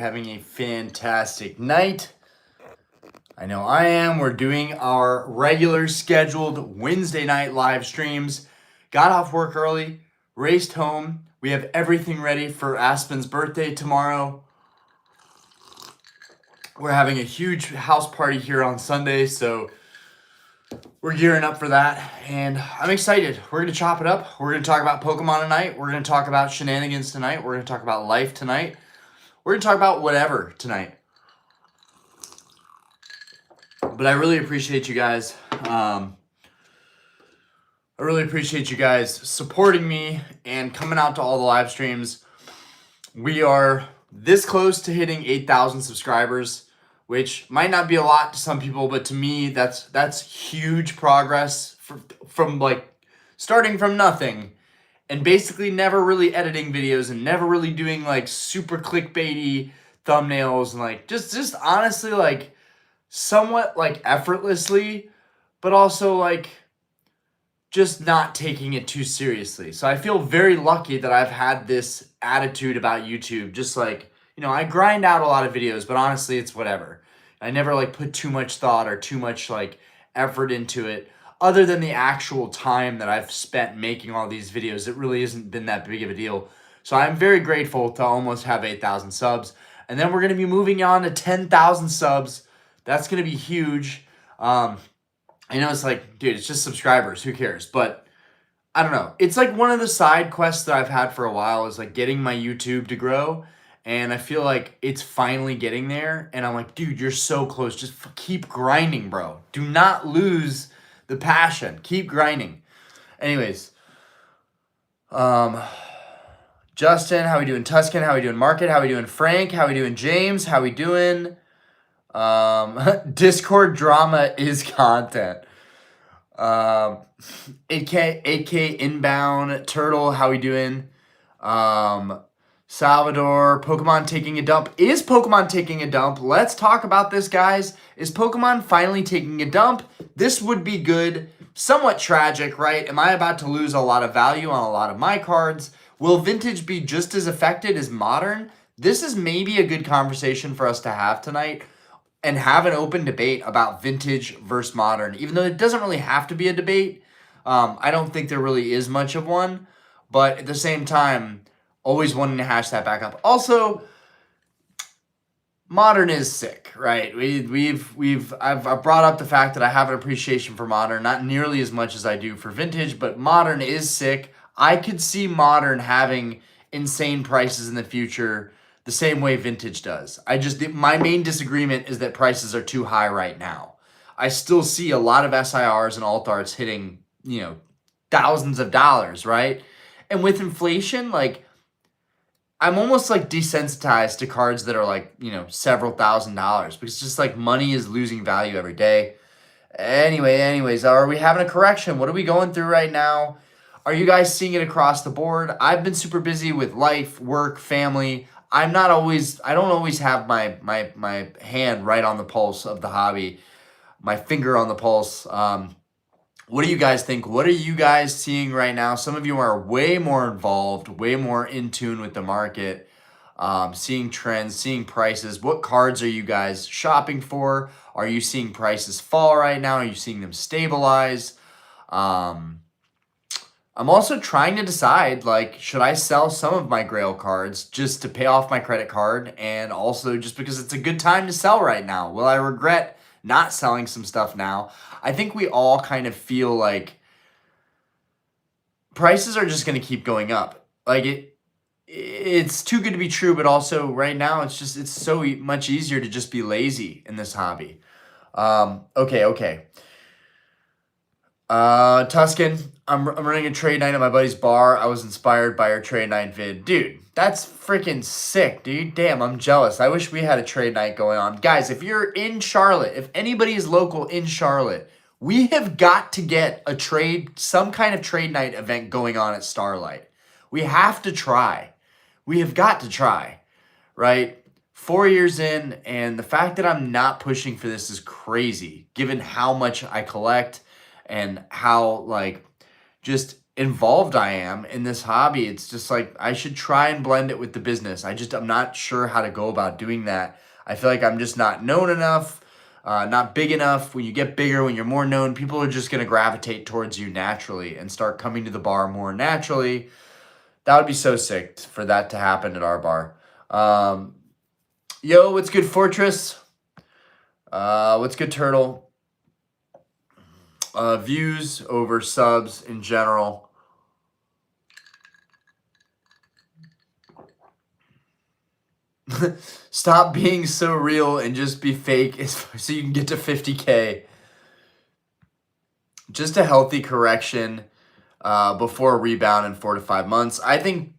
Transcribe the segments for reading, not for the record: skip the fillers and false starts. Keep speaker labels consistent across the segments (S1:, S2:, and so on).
S1: Having a fantastic night. I know I am. We're doing our regular scheduled Wednesday night live streams. Got off work early, raced home. We have everything ready for Aspen's birthday tomorrow. We're having a huge house party here on Sunday, so we're gearing up for that, and I'm excited. We're going to chop it up. We're going to talk about Pokemon tonight. We're going to talk about shenanigans tonight. We're going to talk about life tonight. We're going to talk about whatever tonight. But I really appreciate you guys. I really appreciate you guys supporting me and coming out to all the live streams. We are this close to hitting 8,000 subscribers, which might not be a lot to some people, but to me, that's huge progress from like starting from nothing and basically never really editing videos and never really doing like super clickbaity thumbnails and like just honestly like somewhat like effortlessly, but also like just not taking it too seriously. So I feel very lucky that I've had this attitude about YouTube. Just like, I grind out a lot of videos, but honestly, it's whatever. I never like put too much thought or too much like effort into it other than the actual time that I've spent making all these videos. It really hasn't been that big of a deal. So I'm very grateful to almost have 8,000 subs. And then we're going to be moving on to 10,000 subs. That's going to be huge. I know it's like, dude, it's just subscribers. Who cares? But I don't know. It's like one of the side quests that I've had for a while is like getting my YouTube to grow. And I feel like it's finally getting there. And I'm like, dude, you're so close. Just keep grinding, bro. Do not lose the passion. Keep grinding. Anyways. Justin, how we doing? Tuscan, how we doing? Market, how we doing? Frank, how we doing? James, how we doing? Discord drama is content. 8K inbound. Turtle, how we doing? Salvador, Pokemon taking a dump. Is Pokemon taking a dump? Let's talk about this, guys. Is Pokemon finally taking a dump? This would be good. Somewhat tragic, right? Am I about to lose a lot of value on a lot of my cards? Will Vintage be just as affected as Modern? This is maybe a good conversation for us to have tonight and have an open debate about Vintage versus Modern, even though it doesn't really have to be a debate. I don't think there really is much of one, but at the same time, always wanting to hash that back up. Also, Modern is sick, right? I've brought up the fact that I have an appreciation for Modern, not nearly as much as I do for Vintage, but Modern is sick. I could see Modern having insane prices in the future the same way Vintage does. My main disagreement is that prices are too high right now. I still see a lot of SIRs and alt arts hitting, thousands of dollars, right? And with inflation, like, I'm almost like desensitized to cards that are like, several $1,000s because it's just like money is losing value every day. Anyways, are we having a correction? What are we going through right now? Are you guys seeing it across the board? I've been super busy with life, work, family. I don't always have my hand right on the pulse of the hobby, my finger on the pulse. What do you guys think? What are you guys seeing right now? Some of you are way more involved, way more in tune with the market, seeing trends, seeing prices. What cards are you guys shopping for? Are you seeing prices fall right now? Are you seeing them stabilize? I'm also trying to decide, like, should I sell some of my Grail cards just to pay off my credit card and also just because it's a good time to sell right now? Will I regret not selling some stuff now? I think we all kind of feel like prices are just going to keep going up. Like it's too good to be true, but also right now it's so much easier to just be lazy in this hobby. Okay. Tuscan, I'm running a trade night at my buddy's bar. I was inspired by your trade night vid. Dude, that's freaking sick, dude. Damn, I'm jealous. I wish we had a trade night going on. Guys, if you're in Charlotte, if anybody is local in Charlotte, we have got to get some kind of trade night event going on at Starlight. We have to try. We have got to try, right? 4 years in, and the fact that I'm not pushing for this is crazy, given how much I collect and how, like, just involved I am in this hobby. It's just like I should try and blend it with the business. I'm not sure how to go about doing that. I feel like I'm just not known enough, not big enough. When you get bigger, when you're more known, people are just going to gravitate towards you naturally and start coming to the bar more naturally. That would be so sick for that to happen at our bar. Yo, what's good, Fortress? What's good, Turtle? Views over subs in general. Stop being so real and just be fake so you can get to 50K. Just a healthy correction before a rebound in 4 to 5 months. I think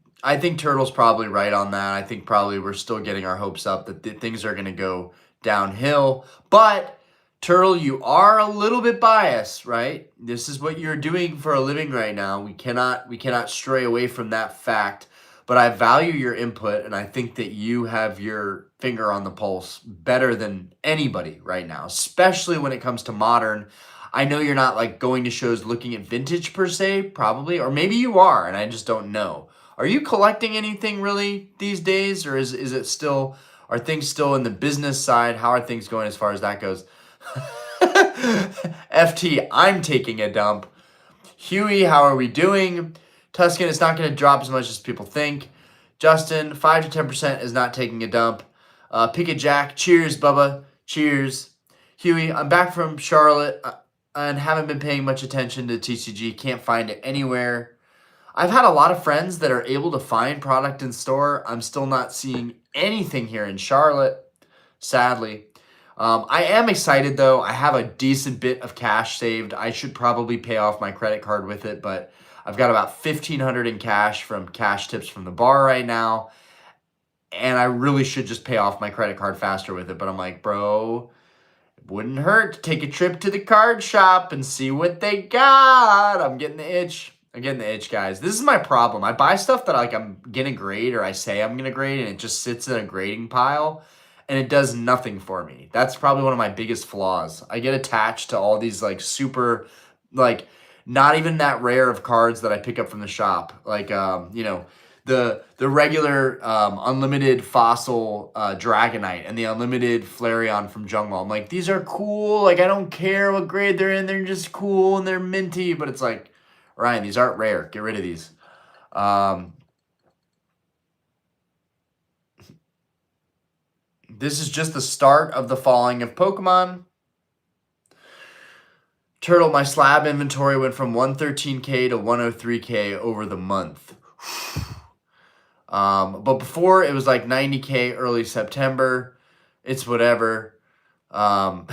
S1: Turtle's probably right on that. I think probably we're still getting our hopes up that things are going to go downhill. But Turtle, you are a little bit biased, right? This is what you're doing for a living right now. We cannot stray away from that fact. But I value your input, and I think that you have your finger on the pulse better than anybody right now, especially when it comes to modern. I know you're not like going to shows looking at vintage per se, probably, or maybe you are, and I just don't know. Are you collecting anything really these days, or is it still, are things still in the business side? How are things going as far as that goes? FT, I'm taking a dump. Huey, how are we doing? Tuscan, it's not going to drop as much as people think. Justin, 5 to 10% is not taking a dump. Picket Jack, cheers, Bubba. Cheers. Huey, I'm back from Charlotte and haven't been paying much attention to TCG. Can't find it anywhere. I've had a lot of friends that are able to find product in store. I'm still not seeing anything here in Charlotte, sadly. I am excited, though. I have a decent bit of cash saved. I should probably pay off my credit card with it, but I've got about $1,500 in cash from cash tips from the bar right now, and I really should just pay off my credit card faster with it. But I'm like, bro, it wouldn't hurt to take a trip to the card shop and see what they got. I'm getting the itch. I'm getting the itch, guys. This is my problem. I buy stuff that I'm going to grade, or I say I'm going to grade, and it just sits in a grading pile, and it does nothing for me. That's probably one of my biggest flaws. I get attached to all these like super, like, not even that rare of cards that I pick up from the shop. Like, the regular unlimited fossil Dragonite and the unlimited Flareon from Jungle. I'm like, these are cool. Like, I don't care what grade they're in. They're just cool and they're minty. But it's like, Ryan, these aren't rare. Get rid of these. This is just the start of the falling of Pokemon. Turtle, my slab inventory went from 113K to 103K over the month. But before, it was like 90K early September. It's whatever. I'm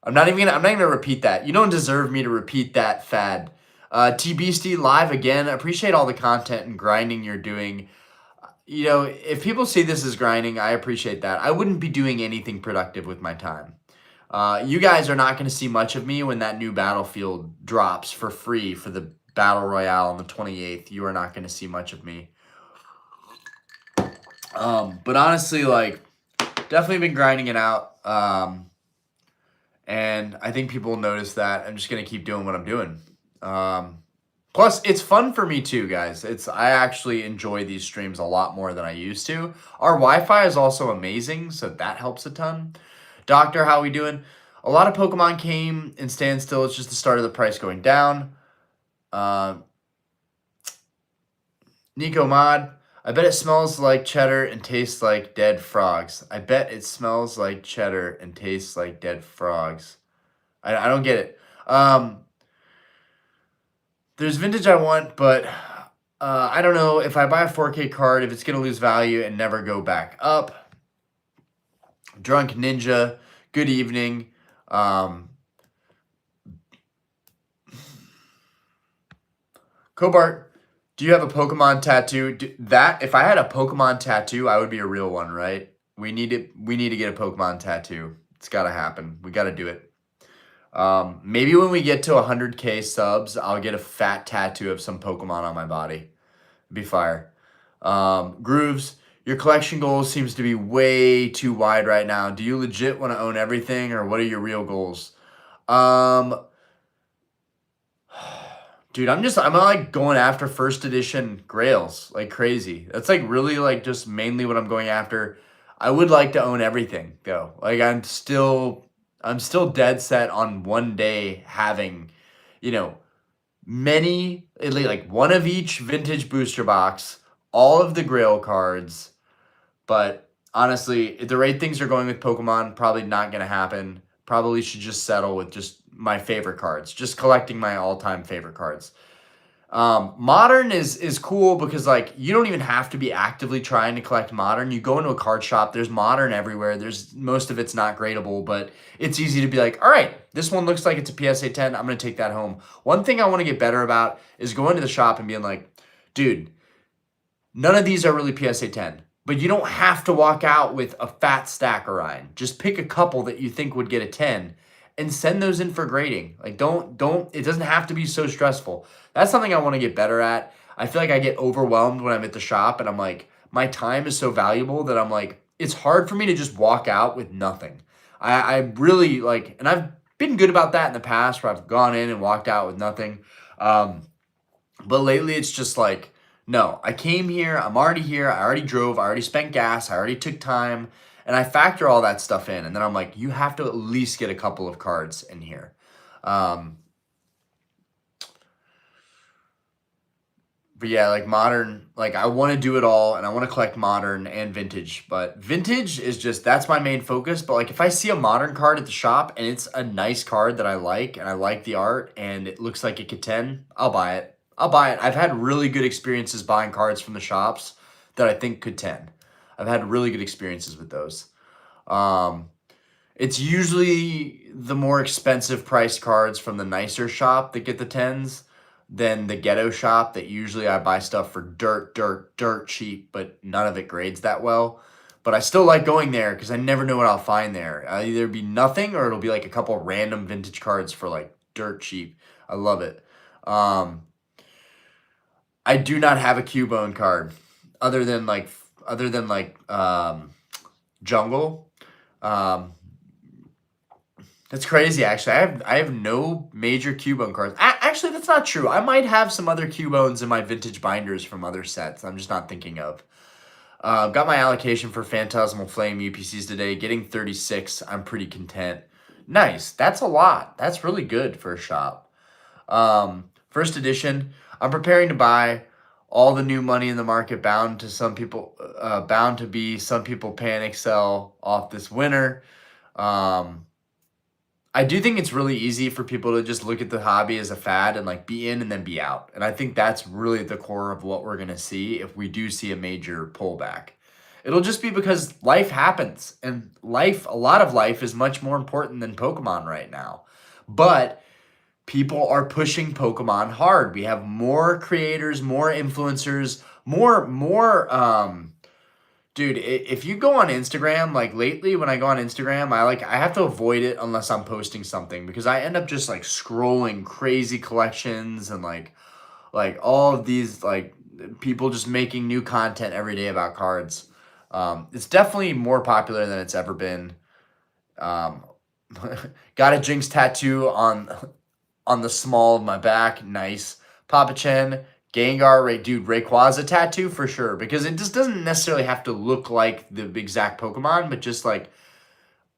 S1: not even gonna repeat that. You don't deserve me to repeat that, Fad. T-Beastie live again. Appreciate all the content and grinding you're doing. You know, if people see this as grinding, I appreciate that. I wouldn't be doing anything productive with my time. You guys are not going to see much of me when that new Battlefield drops for free for the Battle Royale on the 28th. You are not going to see much of me. But honestly, like, definitely been grinding it out. And I think people will notice that. I'm just going to keep doing what I'm doing. Plus, it's fun for me too, guys. I actually enjoy these streams a lot more than I used to. Our Wi-Fi is also amazing, so that helps a ton. Doctor, how we doing? A lot of Pokemon came and stand still. It's just the start of the price going down. Nico Mod, I bet it smells like cheddar and tastes like dead frogs. I bet it smells like cheddar and tastes like dead frogs. I don't get it. There's vintage I want, but I don't know if I buy a 4K card, if it's going to lose value and never go back up. Drunk Ninja, good evening. Cobart, do you have a Pokemon tattoo? If I had a Pokemon tattoo, I would be a real one, right? We need to get a Pokemon tattoo. It's got to happen. We got to do it. Maybe when we get to 100K subs, I'll get a fat tattoo of some Pokemon on my body. It'd be fire. Grooves, your collection goals seems to be way too wide right now. Do you legit want to own everything, or what are your real goals? Dude, I'm like going after first edition grails like crazy. That's like really like just mainly what I'm going after. I would like to own everything though. Like I'm still dead set on one day having, you know, many like one of each vintage booster box, all of the grail cards, but honestly, at the rate things are going with Pokemon, probably not going to happen. Probably should just settle with just my favorite cards, just collecting my all-time favorite cards. Modern is cool because like you don't even have to be actively trying to collect modern. You go into a card shop, there's modern everywhere. There's most of it's not gradable, but it's easy to be like, all right, this one looks like it's a PSA 10. I'm gonna take that home. One thing I want to get better about is going to the shop and being like, dude, none of these are really PSA 10. But you don't have to walk out with a fat stack of Ryan. Just pick a couple that you think would get a 10 and send those in for grading. Like don't it doesn't have to be so stressful. That's something I want to get better at. I feel like I get overwhelmed when I'm at the shop and I'm like, my time is so valuable that I'm like, it's hard for me to just walk out with nothing. I really like, and I've been good about that in the past where I've gone in and walked out with nothing. But lately it's just like, no, I came here, I'm already here, I already drove, I already spent gas, I already took time, and I factor all that stuff in. And then I'm like, you have to at least get a couple of cards in here. But yeah, like modern, like I want to do it all and I want to collect modern and vintage, but vintage is just, that's my main focus. But like if I see a modern card at the shop and it's a nice card that I like and I like the art and it looks like it could 10, I'll buy it. I'll buy it. I've had really good experiences buying cards from the shops that I think could 10. I've had really good experiences with those. It's usually the more expensive priced cards from the nicer shop that get the 10s than the ghetto shop that usually I buy stuff for dirt cheap, but none of it grades that well. But I still like going there because I never know what I'll find there. It'll either be nothing or it'll be like a couple random vintage cards for like dirt cheap. I love it. I do not have a Cubone card other than Jungle. That's crazy, actually. I have no major Cubone cards. Actually, that's not true. I might have some other Cubones in my vintage binders from other sets I'm just not thinking of. Got my allocation for Phantasmal Flame UPCs today. Getting 36, I'm pretty content. Nice. That's a lot. That's really good for a shop. First edition. I'm preparing to buy all the new money in the market. Bound to be some people panic sell off this winter. I do think it's really easy for people to just look at the hobby as a fad and like be in and then be out. And I think that's really the core of what we're going to see if we do see a major pullback. It'll just be because life happens, and a lot of life is much more important than Pokemon right now. But people are pushing Pokemon hard. We have more creators, more influencers, dude, if you go on Instagram, like lately when I go on Instagram, I have to avoid it unless I'm posting something because I end up just like scrolling crazy collections and like all of these like people just making new content every day about cards. It's definitely more popular than it's ever been. Got a Jinx tattoo on the small of my back. Nice. Papa Chen. Gengar, Rayquaza tattoo for sure, because it just doesn't necessarily have to look like the exact Pokemon, but just like,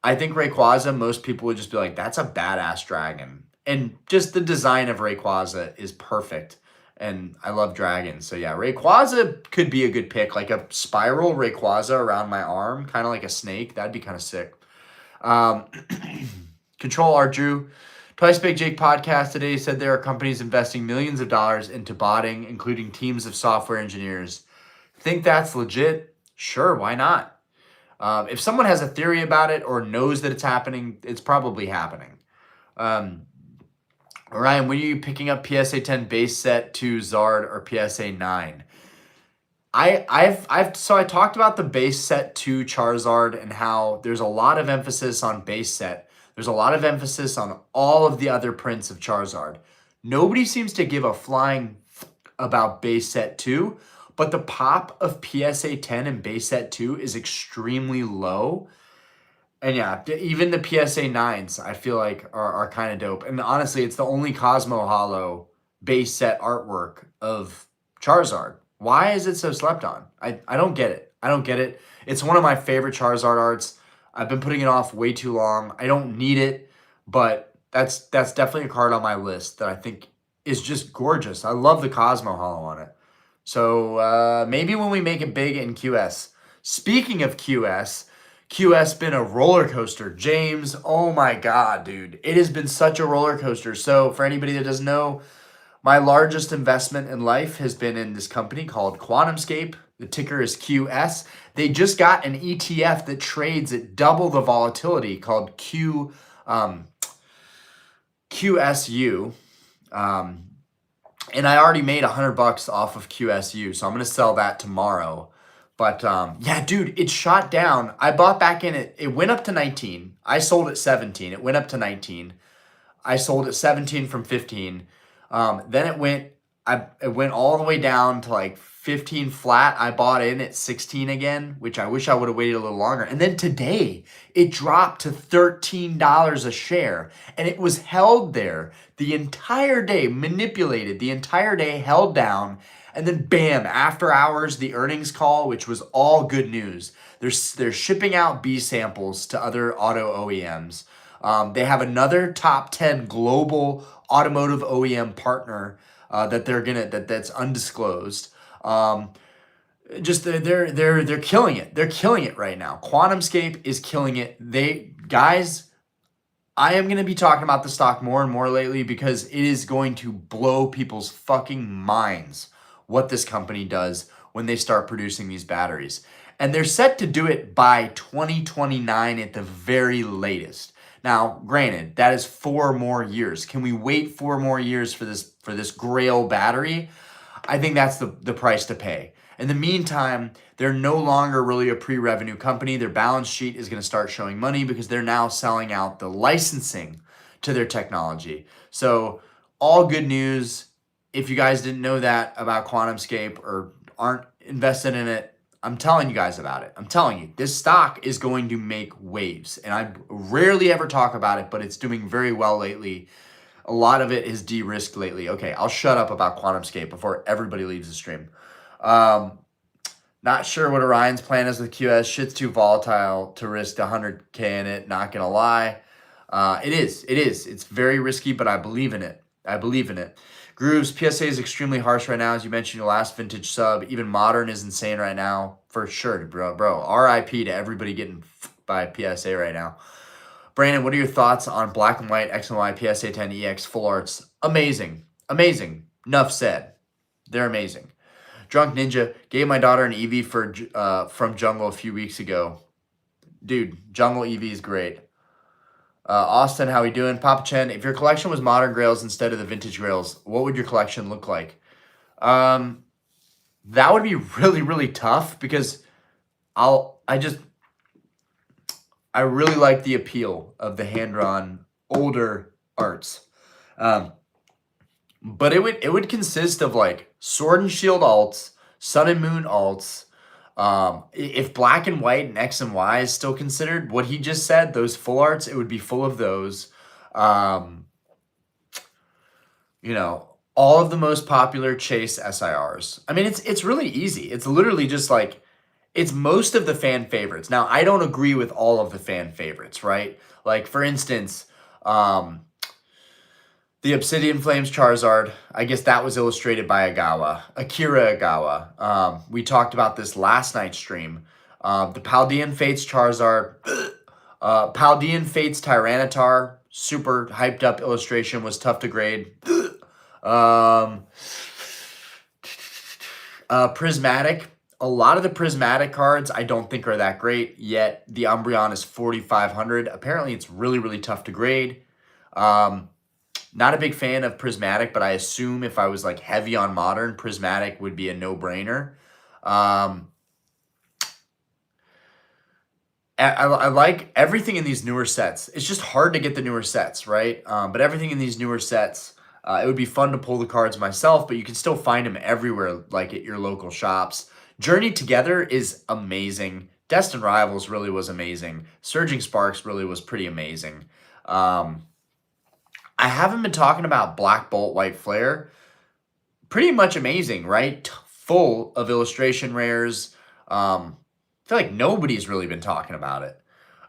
S1: I think Rayquaza, most people would just be like, that's a badass dragon. And just the design of Rayquaza is perfect. And I love dragons. So yeah, Rayquaza could be a good pick, like a spiral Rayquaza around my arm, kind of like a snake. That'd be kind of sick. Control Art Drew. Twice Big Jake podcast today said there are companies investing millions of dollars into botting, including teams of software engineers. Think that's legit? Sure, why not? If someone has a theory about it or knows that it's happening, it's probably happening. Ryan, when are you picking up PSA 10 base set 2 Zard or PSA 9? So I talked about the base set 2 Charizard and how there's a lot of emphasis on base set. There's a lot of emphasis on all of the other prints of Charizard. Nobody seems to give a flying about base set 2, but the pop of PSA 10 and base set 2 is extremely low. And yeah, even the PSA 9s I feel like are kind of dope. And honestly, it's the only Cosmo Holo base set artwork of Charizard. Why is it so slept on? I don't get it. I don't get it. It's one of my favorite Charizard arts. I've been putting it off way too long. I don't need it, but that's definitely a card on my list that I think is just gorgeous. I love the Cosmo Hollow on it. So maybe when we make it big in QS. Speaking of QS been a roller coaster. James, oh my God, dude. It has been such a roller coaster. So for anybody that doesn't know, my largest investment in life has been in this company called QuantumScape. The ticker is QS. They just got an ETF that trades at double the volatility called QSU. And I already made $100 off of QSU, so I'm going to sell that tomorrow. But yeah, dude, it shot down. I bought back in it. It went up to 19. I sold at 17. It went up to 19. I sold at 17 from 15. Then it went all the way down to like 15 flat. I bought in at 16 again, which I wish I would have waited a little longer. And then today it dropped to $13 a share, and it was held there the entire day, manipulated the entire day, held down. And then bam, after hours, the earnings call, which was all good news. They're shipping out B samples to other auto OEMs. They have another top 10 global automotive OEM partner that's undisclosed. Just they're killing it. They're killing it right now. QuantumScape is killing it. Guys, I am going to be talking about the stock more and more lately because it is going to blow people's fucking minds what this company does when they start producing these batteries. And they're set to do it by 2029 at the very latest. Now, granted, that is 4 more years. Can we wait 4 more years for this Grail battery? I think that's the price to pay. In the meantime, they're no longer really a pre-revenue company. Their balance sheet is going to start showing money because they're now selling out the licensing to their technology. So all good news. If you guys didn't know that about QuantumScape or aren't invested in it, I'm telling you guys about it. I'm telling you, this stock is going to make waves. And I rarely ever talk about it, but it's doing very well lately. A lot of it is de-risked lately. Okay, I'll shut up about QuantumScape before everybody leaves the stream. Not sure what Orion's plan is with QS. Shit's too volatile to risk 100K in it. Not going to lie. It is. It's very risky, but I believe in it. Grooves, PSA is extremely harsh right now. As you mentioned, your last vintage sub. Even modern is insane right now. For sure, bro. RIP to everybody getting by PSA right now. Brandon, what are your thoughts on black and white X and Y PSA 10 EX full arts? Amazing. Enough said. They're amazing. Drunk Ninja, gave my daughter an EV from Jungle a few weeks ago. Dude, Jungle EV is great. Austin, how we doing? Papa Chen, if your collection was modern grails instead of the vintage grails, what would your collection look like? That would be really, really tough because I really like the appeal of the hand-drawn older arts. But it would consist of like Sword and Shield alts, Sun and Moon alts. If black and white and X and Y is still considered what he just said, those full arts, it would be full of those. All of the most popular Chase SIRs. I mean, it's really easy. It's literally just like, it's most of the fan favorites. Now, I don't agree with all of the fan favorites, right? Like, for instance, the Obsidian Flames Charizard, I guess that was illustrated by Akira Agawa. We talked about this last night's stream. The Paldean Fates Charizard, Paldean Fates Tyranitar, super hyped up illustration, was tough to grade. Prismatic, a lot of the prismatic cards I don't think are that great, yet the Umbreon is 4,500. Apparently it's really, really tough to grade. Not a big fan of prismatic, but I assume if I was like heavy on modern, prismatic would be a no-brainer. I like everything in these newer sets. It's just hard to get the newer sets, right? But everything in these newer sets, it would be fun to pull the cards myself, but you can still find them everywhere, like at your local shops. Journey Together is amazing. Destined Rivals really was amazing. Surging Sparks really was pretty amazing. I haven't been talking about Black Bolt, White Flare. pretty much amazing, right? Full of illustration rares. I feel like nobody's really been talking about it.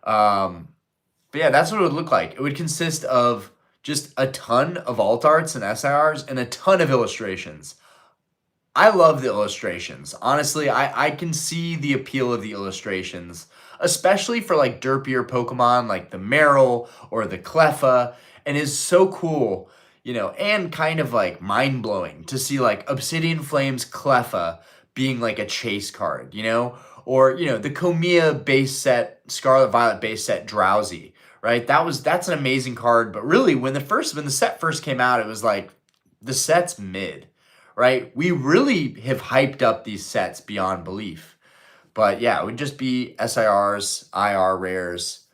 S1: But yeah, that's what it would look like. It would consist of just a ton of alt arts and SIRs and a ton of illustrations. I love the illustrations. Honestly, I can see the appeal of the illustrations, especially for like derpier Pokemon like the Meryl or the Cleffa, and is so cool, and kind of like mind blowing to see like Obsidian Flames Cleffa being like a chase card, or the Komiya base set, Scarlet Violet base set Drowsy, right? That's an amazing card, but really when the set first came out, it was like the set's mid, right? We really have hyped up these sets beyond belief. But yeah, it would just be SIRs, IR rares,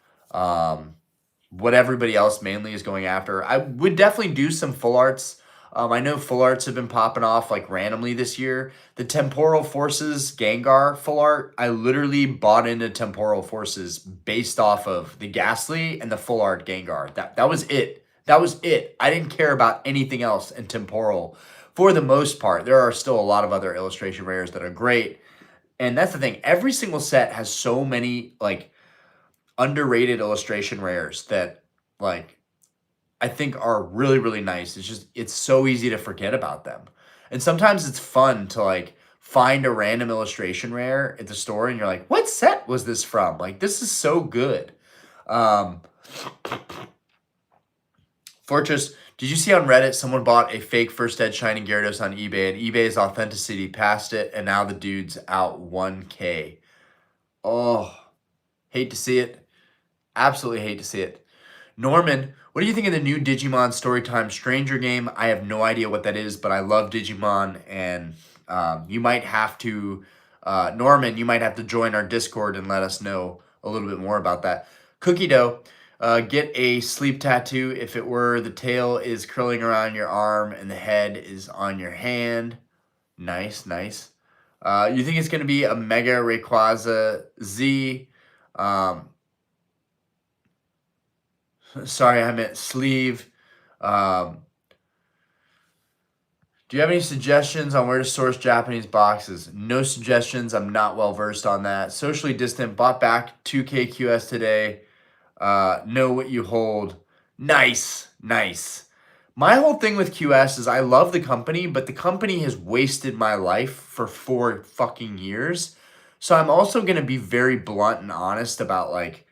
S1: what everybody else mainly is going after. I would definitely do some full arts. I know full arts have been popping off like randomly this year. The Temporal Forces Gengar full art, I literally bought into Temporal Forces based off of the Ghastly and the full art Gengar. That was it. That was it. I didn't care about anything else in Temporal. For the most part, there are still a lot of other illustration rares that are great. And that's the thing. Every single set has so many like underrated illustration rares that like I think are really, really nice. It's so easy to forget about them. And sometimes it's fun to like find a random illustration rare at the store and you're like, what set was this from? Like, this is so good. Fortress, did you see on Reddit someone bought a fake first ed Shining Gyarados on eBay and eBay's authenticity passed it and now the dude's out 1K? Oh, hate to see it. Absolutely hate to see it. Norman, what do you think of the new Digimon Storytime Stranger game? I have no idea what that is, but I love Digimon, and you might have to, Norman, you might have to join our Discord and let us know a little bit more about that. Cookie Dough, get a sleep tattoo if it were the tail is curling around your arm and the head is on your hand. Nice, nice. You think it's going to be a Mega Rayquaza Z? Sorry, I meant sleeve. Do you have any suggestions on where to source Japanese boxes? No suggestions. I'm not well versed on that. Socially distant. Bought back 2KQS today. Know what you hold. Nice. Nice. My whole thing with QS is I love the company, but the company has wasted my life for 4 fucking years. So I'm also going to be very blunt and honest about like,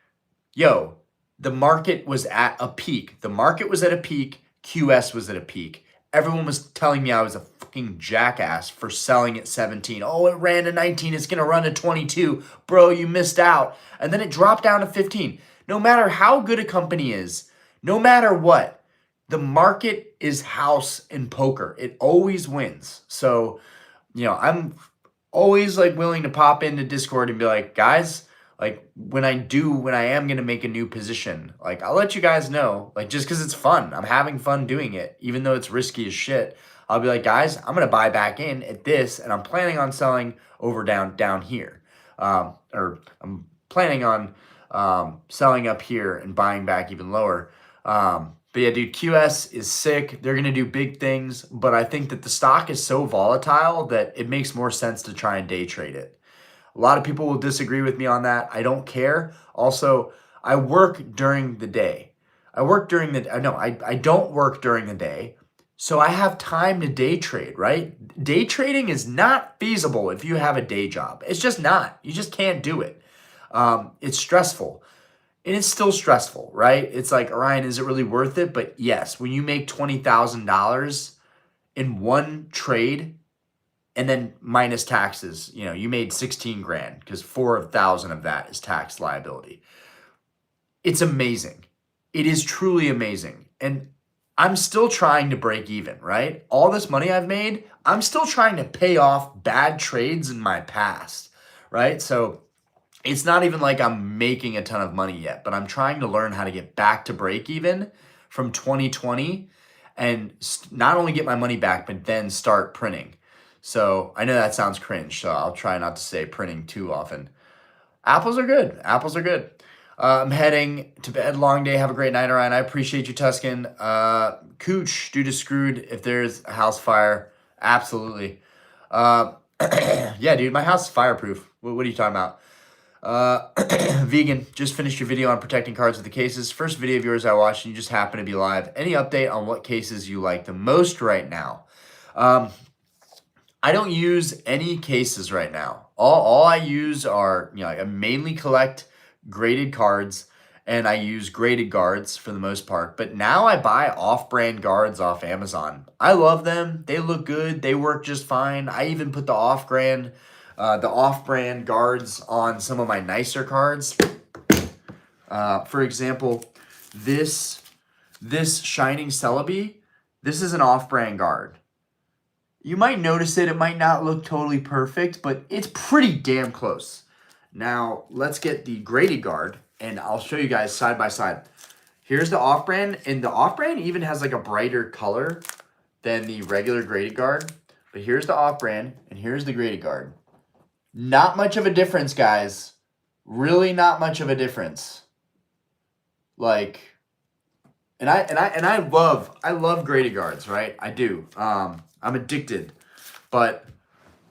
S1: yo, the market was at a peak. The market was at a peak. QS was at a peak. Everyone was telling me I was a fucking jackass for selling at 17. Oh, it ran to 19. It's going to run to 22. Bro, you missed out. And then it dropped down to 15. No matter how good a company is, no matter what, the market is house in poker. It always wins. So, I'm always like willing to pop into Discord and be like, guys, like when I am going to make a new position, like I'll let you guys know, like just because it's fun. I'm having fun doing it, even though it's risky as shit. I'll be like, guys, I'm going to buy back in at this and I'm planning on selling over down here. Or I'm planning on selling up here and buying back even lower. But yeah, dude, QS is sick. They're going to do big things, but I think that the stock is so volatile that it makes more sense to try and day trade it. A lot of people will disagree with me on that. I don't care. Also, I work during the day. I don't work during the day. So I have time to day trade, right? Day trading is not feasible if you have a day job. It's just not. You just can't do it. It's stressful. And it's still stressful, right? It's like, Orion, is it really worth it? But yes, when you make $20,000 in one trade, and then minus taxes, you made 16 grand because 4,000 of that is tax liability. It's amazing. It is truly amazing. And I'm still trying to break even, right? All this money I've made, I'm still trying to pay off bad trades in my past, right? So it's not even like I'm making a ton of money yet, but I'm trying to learn how to get back to break even from 2020 and not only get my money back, but then start printing. So I know that sounds cringe, so I'll try not to say printing too often. Apples are good. Apples are good. I'm heading to bed. Long day. Have a great night, Orion. I appreciate you, Tuscan. Cooch, dude is screwed if there's a house fire. Absolutely. Yeah, dude, my house is fireproof. What are you talking about? Vegan, just finished your video on protecting cards with the cases. First video of yours I watched, and you just happen to be live. Any update on what cases you like the most right now? I don't use any cases right now. All I use are, I mainly collect graded cards, and I use graded guards for the most part. But now I buy off-brand guards off Amazon. I love them. They look good. They work just fine. I even put the off-brand guards on some of my nicer cards. For example, this Shining Celebi, this is an off-brand guard. You might notice it might not look totally perfect, but it's pretty damn close. Now, let's get the graded guard, and I'll show you guys side by side. Here's the off-brand, and the off-brand even has like a brighter color than the regular graded guard. But here's the off-brand, and here's the graded guard. Not much of a difference, guys. Really not much of a difference. Like, and I love graded guards, right? I do. I'm addicted, but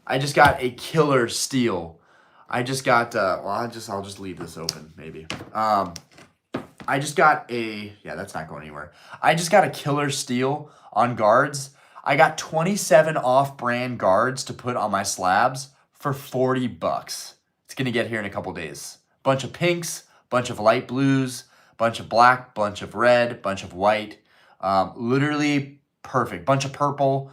S1: I just got a killer steal. I just got, I'll just leave this open, maybe. I just got that's not going anywhere. I just got a killer steal on guards. I got 27 off-brand guards to put on my slabs for $40. It's going to get here in a couple days. Bunch of pinks, bunch of light blues, bunch of black, bunch of red, bunch of white. Literally perfect. Bunch of purple.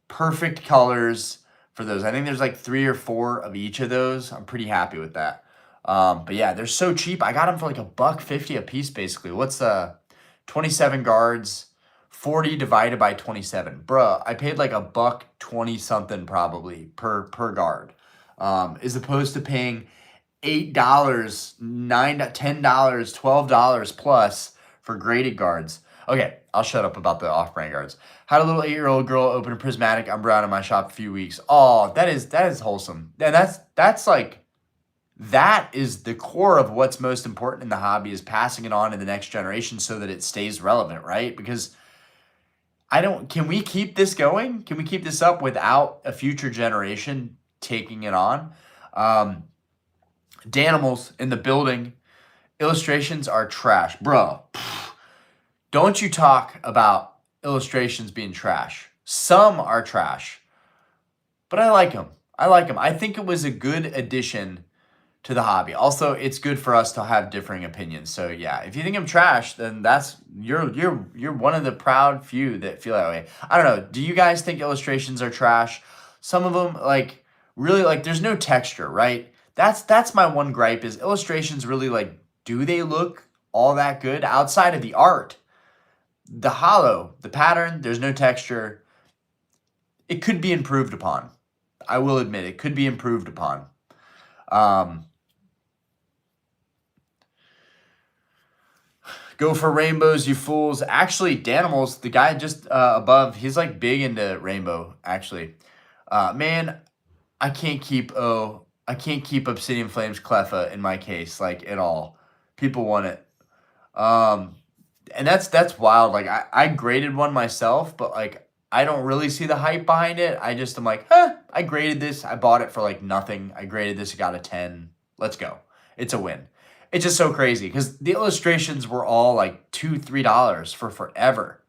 S1: Perfect colors for those. I think there's like 3 or 4 of each of those. I'm pretty happy with that. But yeah, they're so cheap. I got them for like $1.50 a piece, basically. What's 27 guards, 40 divided by 27? Bruh, I paid like $1.20 something probably per guard. As opposed to paying $8, $9, $10, $12 plus for graded guards. Okay, I'll shut up about the off-brand guards. Had a little 8-year-old girl open a prismatic Umbreon in my shop a few weeks. Oh, that is wholesome. And that is the core of what's most important in the hobby, is passing it on to the next generation so that it stays relevant, right? Because can we keep this going? Can we keep this up without a future generation taking it on? Danimals in the building. Illustrations are trash. Bro, don't you talk about illustrations being trash. Some are trash, but I like them. I think it was a good addition to the hobby. Also, it's good for us to have differing opinions. So yeah, if you think I'm trash, then you're one of the proud few that feel that way. I don't know. Do you guys think illustrations are trash? Some of them, like, really, like, there's no texture, right? That's my one gripe, is illustrations really, like, do they look all that good outside of the art? The hollow, the pattern, there's no texture. It could be improved upon. I will admit, it could be improved upon. Go for rainbows, you fools. Actually, Danimals, the guy just above, he's like big into rainbow, actually. Man, I can't keep Obsidian Flames Cleffa in my case, like, at all. People want it. And that's wild. Like, I graded one myself, but like, I don't really see the hype behind it. I'm like, I graded this. I bought it for like nothing. I graded this, got a 10. Let's go. It's a win. It's just so crazy because the illustrations were all like $2, $3 for forever.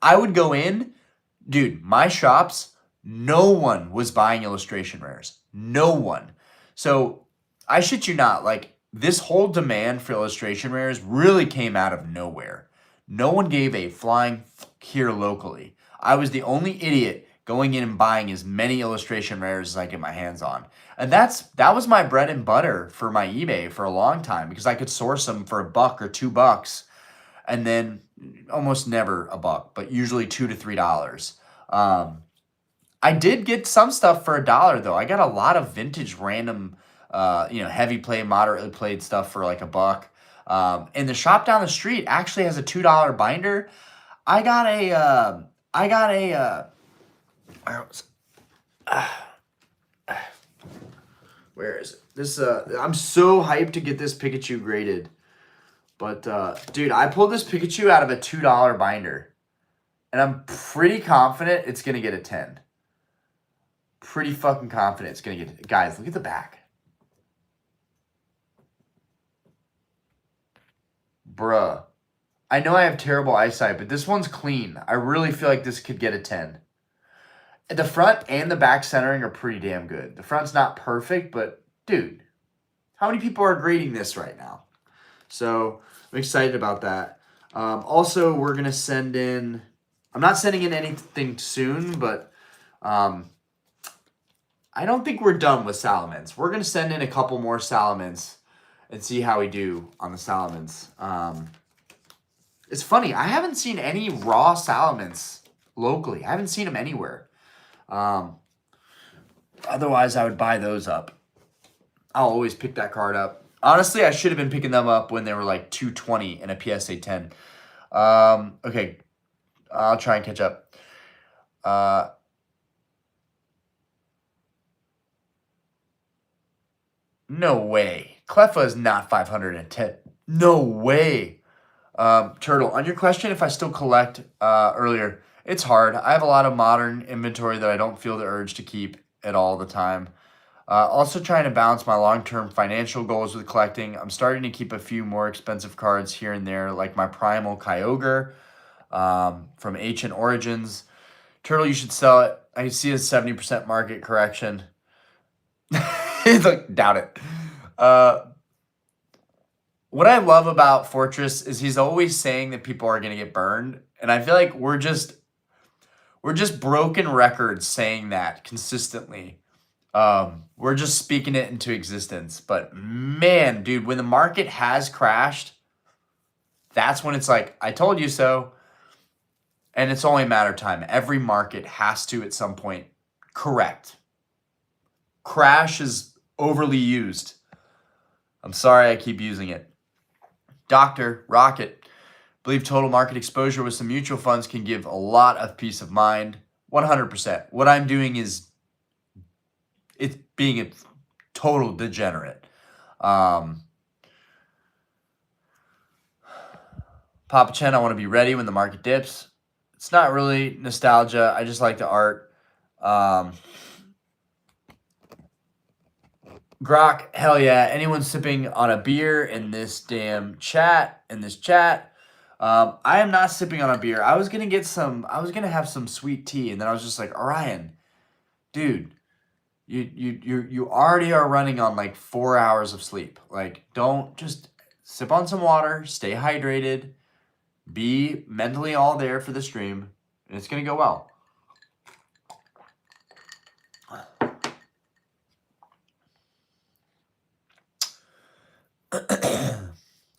S1: I would go in, dude, my shops, no one was buying illustration rares. No one. So I shit you not, like, this whole demand for illustration rares really came out of nowhere. No one gave a flying here locally. I was the only idiot going in and buying as many illustration rares as I get my hands on. And that was my bread and butter for my eBay for a long time, because I could source them for $1 or $2, and then almost never $1, but usually $2 to $3. I did get some stuff for $1 though. I got a lot of vintage random, heavy play, moderately played stuff for like $1. And the shop down the street actually has a $2 binder. Where is it? This, I'm so hyped to get this Pikachu graded. But, dude, I pulled this Pikachu out of a $2 binder. And I'm pretty confident it's going to get a 10. Pretty fucking confident it's going to get... Guys, look at the back. Bruh. I know I have terrible eyesight, but this one's clean. I really feel like this could get a 10. The front and the back centering are pretty damn good. The front's not perfect, but dude, how many people are grading this right now? So I'm excited about that. Also, we're going to send in... I'm not sending in anything soon, but I don't think we're done with Salamence. We're going to send in a couple more Salamence and see how we do on the Salamence. It's funny. I haven't seen any raw Salamence locally. I haven't seen them anywhere. Otherwise, I would buy those up. I'll always pick that card up. Honestly, I should have been picking them up when they were like $220 in a PSA 10. Okay. I'll try and catch up. No way. Cleffa is not 510. No way. Turtle, on your question, if I still collect earlier, it's hard. I have a lot of modern inventory that I don't feel the urge to keep at all the time. Also trying to balance my long-term financial goals with collecting. I'm starting to keep a few more expensive cards here and there, like my Primal Kyogre from Ancient Origins. Turtle, you should sell it. I see a 70% market correction. Look, doubt it. What I love about Fortress is he's always saying that people are going to get burned. And I feel like we're just broken records saying that consistently. We're just speaking it into existence. But man, dude, when the market has crashed, that's when it's like, I told you so. And it's only a matter of time. Every market has to, at some point, correct. Crash is overly used. I'm sorry I keep using it. Dr. Rocket. Believe total market exposure with some mutual funds can give a lot of peace of mind. 100%. What I'm doing is it's being a total degenerate. Papa Chen, I want to be ready when the market dips. It's not really nostalgia. I just like the art. Grok, hell yeah. Anyone sipping on a beer in this damn chat, I am not sipping on a beer. I was going to have some sweet tea, and then I was just like, Orion, dude, you already are running on like 4 hours of sleep. Like, don't just sip on some water, stay hydrated, be mentally all there for the stream, and it's going to go well.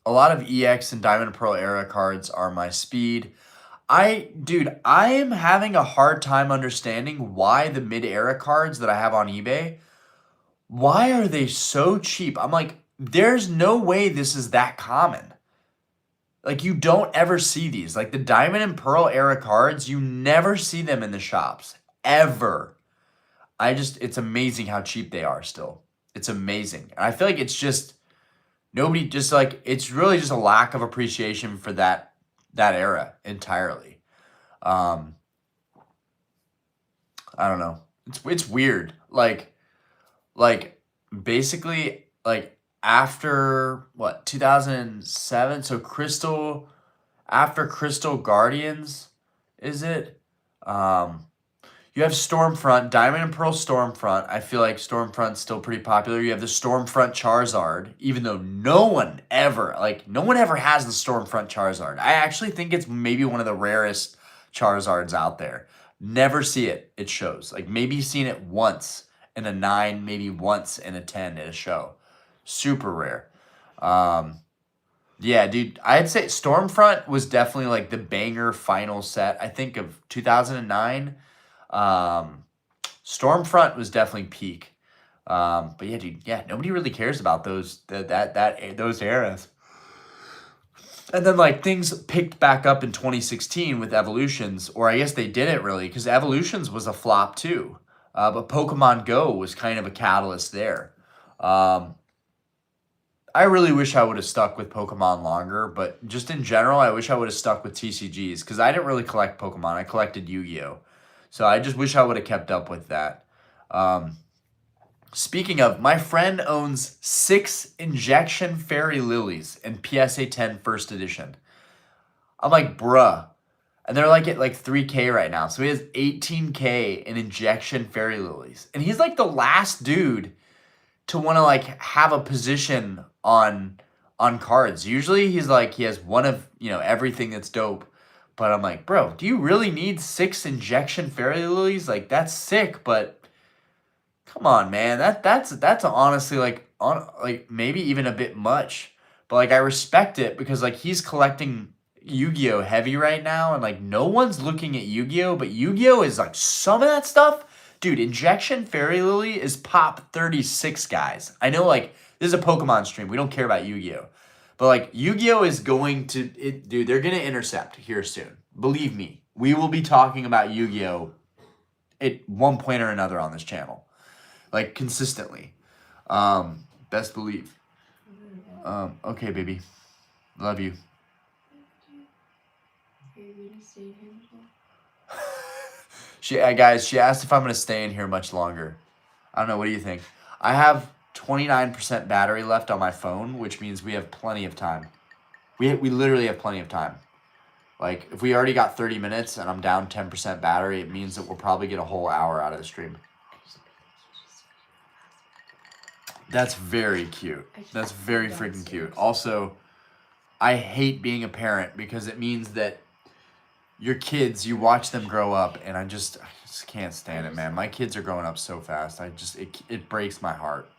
S1: A lot of EX and Diamond and Pearl era cards are my speed. Dude, I am having a hard time understanding why the mid-era cards that I have on eBay, why are they so cheap? I'm like, there's no way this is that common. Like, you don't ever see these. Like, the Diamond and Pearl era cards, you never see them in the shops. Ever. It's amazing how cheap they are still. It's amazing. And I feel like it's just... Nobody just like, it's really just a lack of appreciation for that era entirely. I don't know. It's weird. Like basically like after what, 2007? So after Crystal Guardians, is it? You have Stormfront, Diamond and Pearl Stormfront. I feel like Stormfront's still pretty popular. You have the Stormfront Charizard, even though no one ever has the Stormfront Charizard. I actually think it's maybe one of the rarest Charizards out there. Never see it. It shows. Like, maybe seen it once in a 9, maybe once in a 10 at a show. Super rare. Yeah, dude, I'd say Stormfront was definitely like the banger final set, I think, of 2009. Stormfront was definitely peak. But yeah, dude, yeah, nobody really cares about those eras. And then like things picked back up in 2016 with Evolutions, or I guess they didn't really, because Evolutions was a flop too. But Pokemon Go was kind of a catalyst there. I really wish I would have stuck with Pokemon longer, but just in general, I wish I would have stuck with TCGs, because I didn't really collect Pokemon. I collected Yu-Gi-Oh! So I just wish I would have kept up with that. Speaking of, my friend owns 6 injection fairy lilies in PSA 10 first edition. I'm like, bruh. And they're like at like 3K right now. So he has 18K in injection fairy lilies. And he's like the last dude to want to like have a position on cards. Usually he's like he has one of, everything that's dope. But I'm like, bro, do you really need 6 injection fairy lilies? Like that's sick, but come on, man. That's honestly like maybe even a bit much. But like I respect it because like he's collecting Yu-Gi-Oh heavy right now and like no one's looking at Yu-Gi-Oh, but Yu-Gi-Oh is like some of that stuff. Dude, Injection Fairy Lily is pop 36, guys. I know like this is a Pokemon stream. We don't care about Yu-Gi-Oh. But like Yu-Gi-Oh is going to dude, they're going to intercept here soon. Believe me. We will be talking about Yu-Gi-Oh at one point or another on this channel. Like consistently. Best believe. Okay, baby. Love you. Guys, she asked if I'm gonna stay in here much longer. I don't know. What do you think? I have 29% battery left on my phone, which means we have plenty of time. We literally have plenty of time. Like if we already got 30 minutes and I'm down 10% battery, it means that we'll probably get a whole hour out of the stream. That's very cute. That's very freaking cute. Also, I hate being a parent because it means that your kids, you watch them grow up, and I just can't stand it, man. My kids are growing up so fast. It breaks my heart.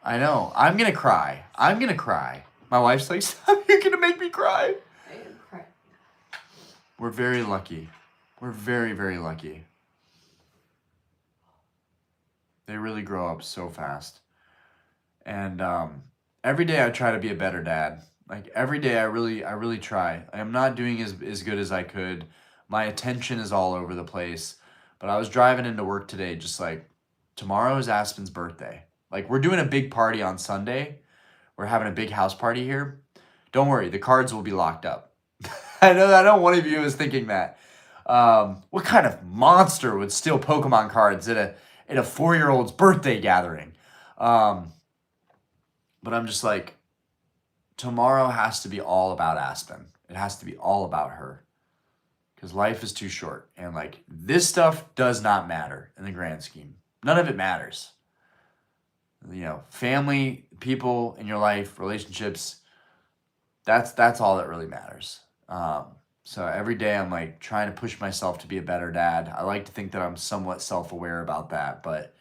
S1: I know. I'm gonna cry. I'm gonna cry. My wife's like, stop, you're gonna make me cry. We're very lucky. We're very, very lucky. They really grow up so fast. And every day I try to be a better dad. Like every day I really try. I'm not doing as good as I could. My attention is all over the place. But I was driving into work today just like, tomorrow is Aspen's birthday. Like we're doing a big party on Sunday. We're having a big house party here. Don't worry, the cards will be locked up. I know one of you is thinking that. What kind of monster would steal Pokemon cards at a 4-year-old's birthday gathering? But I'm just like, tomorrow has to be all about Aspen. It has to be all about her. Because life is too short. And like, this stuff does not matter in the grand scheme. None of it matters. Family, people in your life, relationships, that's all that really matters. So every day I'm like trying to push myself to be a better dad. I like to think that I'm somewhat self-aware about that, but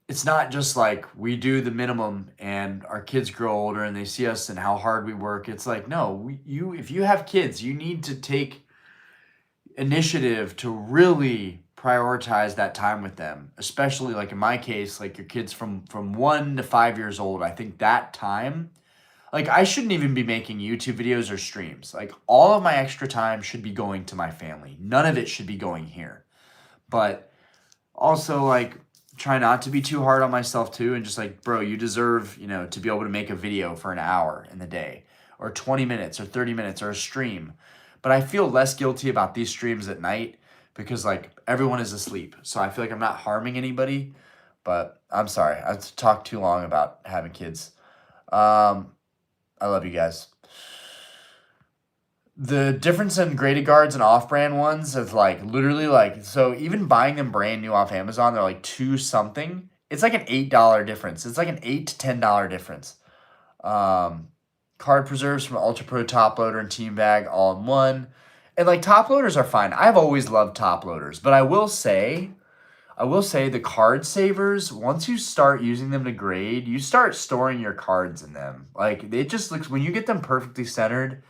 S1: it's not just like we do the minimum and our kids grow older and they see us and how hard we work. It's like, no, if you have kids, you need to take initiative to really prioritize that time with them, especially like in my case, like your kids from 1 to 5 years old. I think that time, like I shouldn't even be making YouTube videos or streams. Like all of my extra time should be going to my family. None of it should be going here. But also like try not to be too hard on myself too, and just like, bro, you deserve, to be able to make a video for an hour in the day or 20 minutes or 30 minutes or a stream. But I feel less guilty about these streams at night because like everyone is asleep. So I feel like I'm not harming anybody, but I'm sorry. I've talked too long about having kids. I love you guys. The difference in graded cards and off-brand ones is like literally like, so even buying them brand new off Amazon, they're like $2 something. It's like an $8 difference. It's like an $8 to $10 difference. Card preserves from Ultra Pro Top Loader and Team Bag all in one. And like top loaders are fine. I've always loved top loaders, but I will say the card savers, once you start using them to grade, you start storing your cards in them. Like it just looks, when you get them perfectly centered,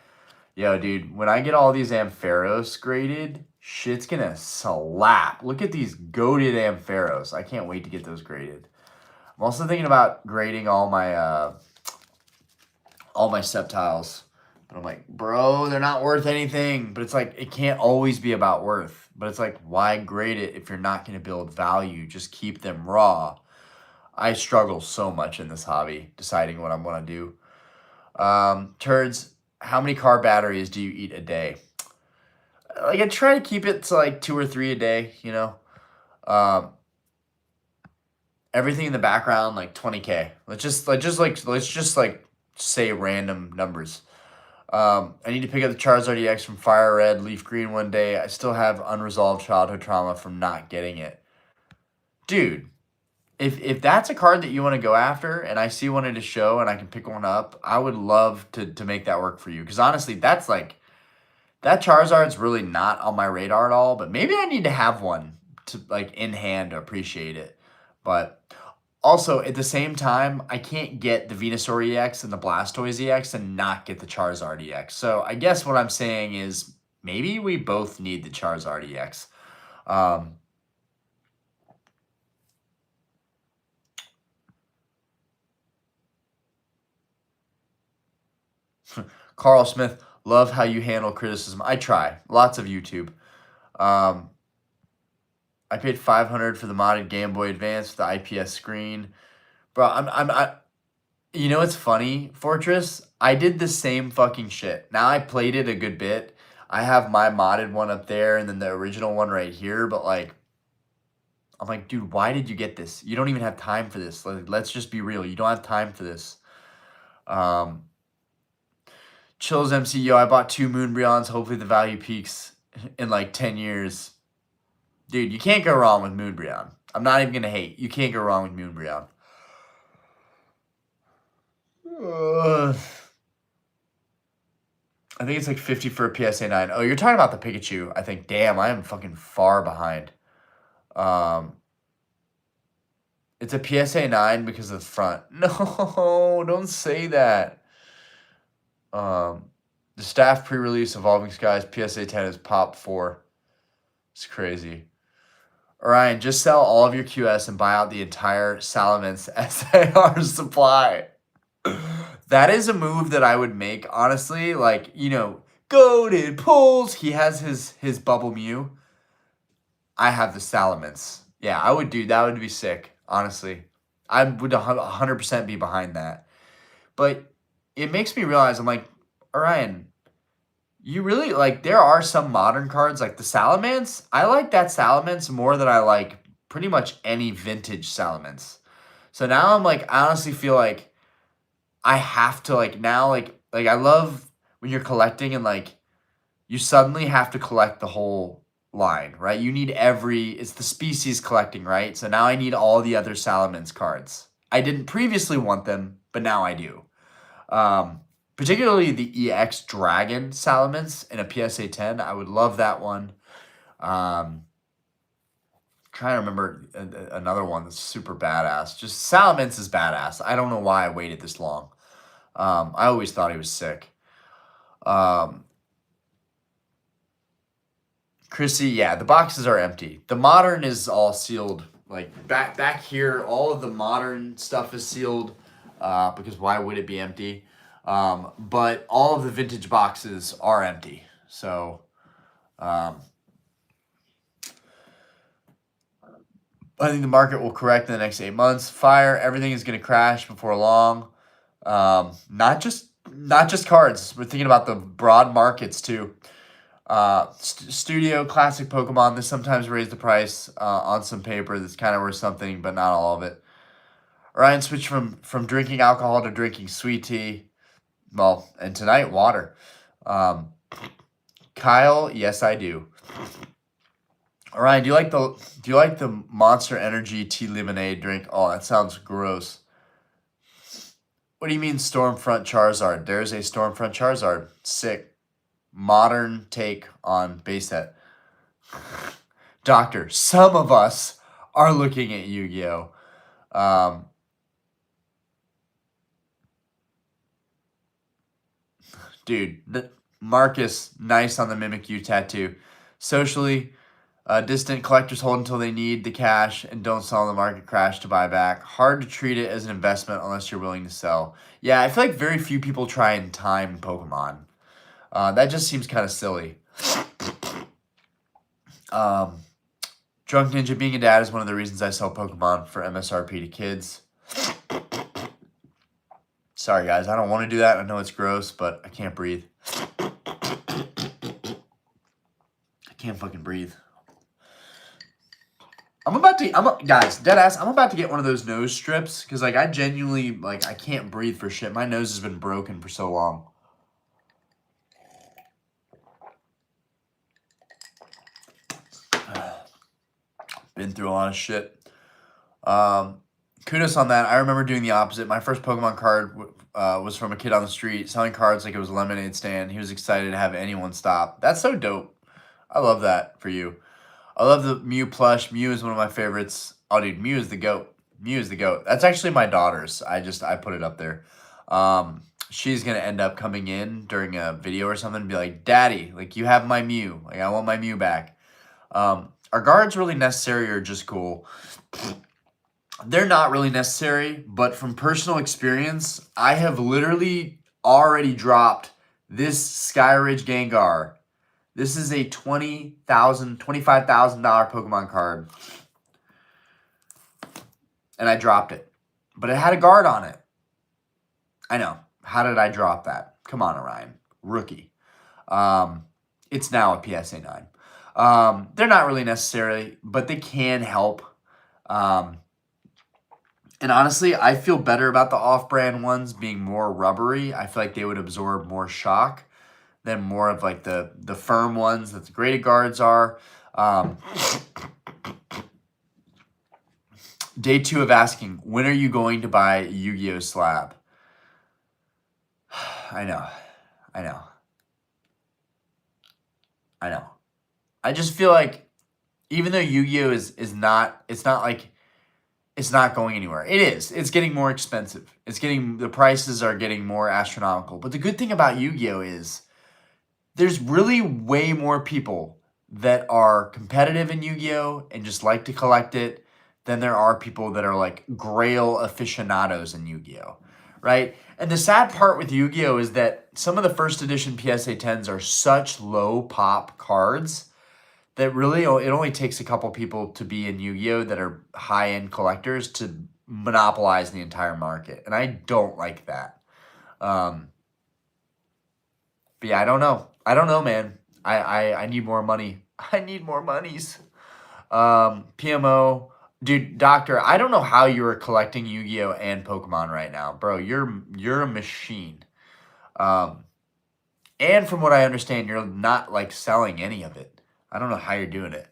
S1: yo, dude, when I get all these Ampharos graded, shit's gonna slap. Look at these goated Ampharos. I can't wait to get those graded. I'm also thinking about grading all my Sceptiles. But I'm like, bro, they're not worth anything. But it's like, it can't always be about worth. But it's like, why grade it if you're not going to build value? Just keep them raw. I struggle so much in this hobby, deciding what I'm going to do. Turds, how many car batteries do you eat a day? Like I try to keep it to like 2 or 3 a day, you know. Um, everything in the background like 20K. Let's just like say random numbers. I need to pick up the Charizard EX from Fire Red, Leaf Green one day. I still have unresolved childhood trauma from not getting it. Dude, if that's a card that you want to go after and I see one at a show and I can pick one up, I would love to make that work for you. Because honestly, that's like that Charizard's really not on my radar at all, but maybe I need to have one to like in hand to appreciate it. But also at the same time, I can't get the Venusaur EX and the Blastoise EX and not get the Charizard EX. So I guess what I'm saying is maybe we both need the Charizard EX. Carl Smith, love how you handle criticism. I try. Lots of YouTube. I paid $500 for the modded Game Boy Advance with the IPS screen. Bro, you know what's funny, Fortress? I did the same fucking shit. Now I played it a good bit. I have my modded one up there and then the original one right here, but like I'm like, dude, why did you get this? You don't even have time for this. Like, let's just be real. You don't have time for this. Chills MCU, I bought 2 Moonbreons. Hopefully the value peaks in like 10 years. Dude, you can't go wrong with Moonbreon. I'm not even going to hate. You can't go wrong with Moonbreon. I think it's like 50 for a PSA 9. Oh, you're talking about the Pikachu. I think, damn, I am fucking far behind. It's a PSA 9 because of the front. No, don't say that. The staff pre-release Evolving Skies PSA 10 is pop 4. It's crazy. Orion, just sell all of your QS and buy out the entire Salamence SAR supply. That is a move that I would make, honestly. Like, you know, goated pulls. He has his Bubble Mew. I have the Salamence. Yeah, I would do that. Would be sick, honestly. I would 100% be behind that. But it makes me realize, I'm like, Orion, you really, like, there are some modern cards, like the Salamence. I like that Salamence more than I like pretty much any vintage Salamence. So now I'm like, I honestly feel like I have to, like, now, like I love when you're collecting and, like, you suddenly have to collect the whole line, right? You need it's the species collecting, right? So now I need all the other Salamence cards. I didn't previously want them, but now I do. Particularly the EX Dragon Salamence in a PSA 10. I would love that one. Trying to remember another one that's super badass. Just Salamence is badass. I don't know why I waited this long. I always thought he was sick. Chrissy, yeah, the boxes are empty. The modern is all sealed. Like back here, all of the modern stuff is sealed because why would it be empty? But all of the vintage boxes are empty. So I think the market will correct in the next 8 months. Fire, everything is going to crash before long. Not just cards. We're thinking about the broad markets too. Studio classic Pokemon. This sometimes raise the price on some paper that's kind of worth something, but not all of it. Ryan switched from drinking alcohol to drinking sweet tea. Well, and tonight water. Kyle, yes I do. Ryan, do you like the Monster Energy tea lemonade drink? Oh, that sounds gross. What do you mean Stormfront Charizard? There's a Stormfront Charizard. Sick. Modern take on base set. Doctor, some of us are looking at Yu-Gi-Oh! Dude, Marcus, nice on the Mimikyu tattoo. Socially, distant collectors hold until they need the cash and don't sell in the market crash to buy back. Hard to treat it as an investment unless you're willing to sell. Yeah, I feel like very few people try and time Pokemon. That just seems kind of silly. Drunk Ninja, being a dad is one of the reasons I sell Pokemon for MSRP to kids. Sorry, guys. I don't want to do that. I know it's gross, but I can't breathe. can't fucking breathe. Guys, deadass, I'm about to get one of those nose strips because, like, I genuinely, like, I can't breathe for shit. My nose has been broken for so long. Been through a lot of shit. Kudos on that. I remember doing the opposite. My first Pokemon card was from a kid on the street selling cards like it was a lemonade stand. He was excited to have anyone stop. That's so dope. I love that for you. I love the Mew plush. Mew is one of my favorites. Oh, dude, Mew is the GOAT. Mew is the GOAT. That's actually my daughter's. I put it up there. She's going to end up coming in during a video or something and be like, Daddy, like, you have my Mew. Like, I want my Mew back. Are guards really necessary or just cool? They're not really necessary, but from personal experience, I have literally already dropped this Skyridge Gengar. This is a $20,000, $25,000 Pokemon card. And I dropped it. But it had a guard on it. I know. How did I drop that? Come on, Orion. Rookie. It's now a PSA 9. They're not really necessary, but they can help. And honestly, I feel better about the off-brand ones being more rubbery. I feel like they would absorb more shock than more of like the firm ones that the graded guards are. Day 2 of asking, when are you going to buy Yu-Gi-Oh! Slab? I know. I just feel like even though Yu-Gi-Oh! is not, it's not like, it's not going anywhere. It is. It's getting more expensive. The prices are getting more astronomical. But the good thing about Yu-Gi-Oh! Is there's really way more people that are competitive in Yu-Gi-Oh! And just like to collect it than there are people that are like Grail aficionados in Yu-Gi-Oh! Right? And the sad part with Yu-Gi-Oh! Is that some of the first edition PSA 10s are such low pop cards that really it only takes a couple people to be in Yu-Gi-Oh! That are high-end collectors to monopolize the entire market. And I don't like that. But yeah, I don't know. Man. I need more money. I need more monies. PMO. Dude, Doctor, I don't know how you are collecting Yu-Gi-Oh! And Pokemon right now. Bro, you're a machine. And from what I understand, you're not like selling any of it. I don't know how you're doing it.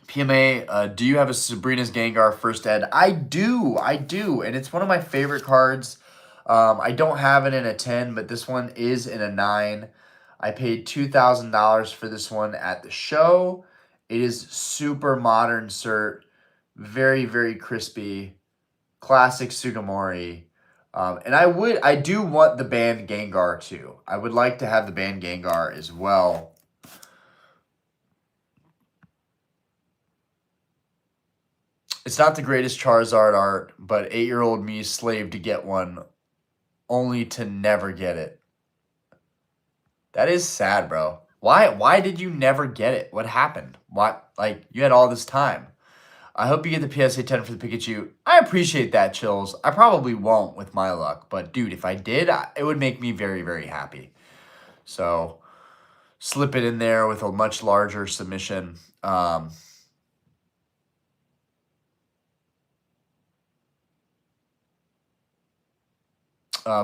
S1: PMA, do you have a Sabrina's Gengar first ed? I do. And it's one of my favorite cards. I don't have it in a 10, but this one is in a 9. I paid $2,000 for this one at the show. It is super modern cert. Very, very crispy. Classic Sugimori. And I do want the banned Gengar too. I would like to have the banned Gengar as well. It's not the greatest Charizard art, but 8-year-old me slaved to get one, only to never get it. That is sad, bro. Why did you never get it? What happened? Like, you had all this time. I hope you get the PSA 10 for the Pikachu. I appreciate that, Chills. I probably won't with my luck, but dude, if I did, it would make me very, very happy. So, slip it in there with a much larger submission.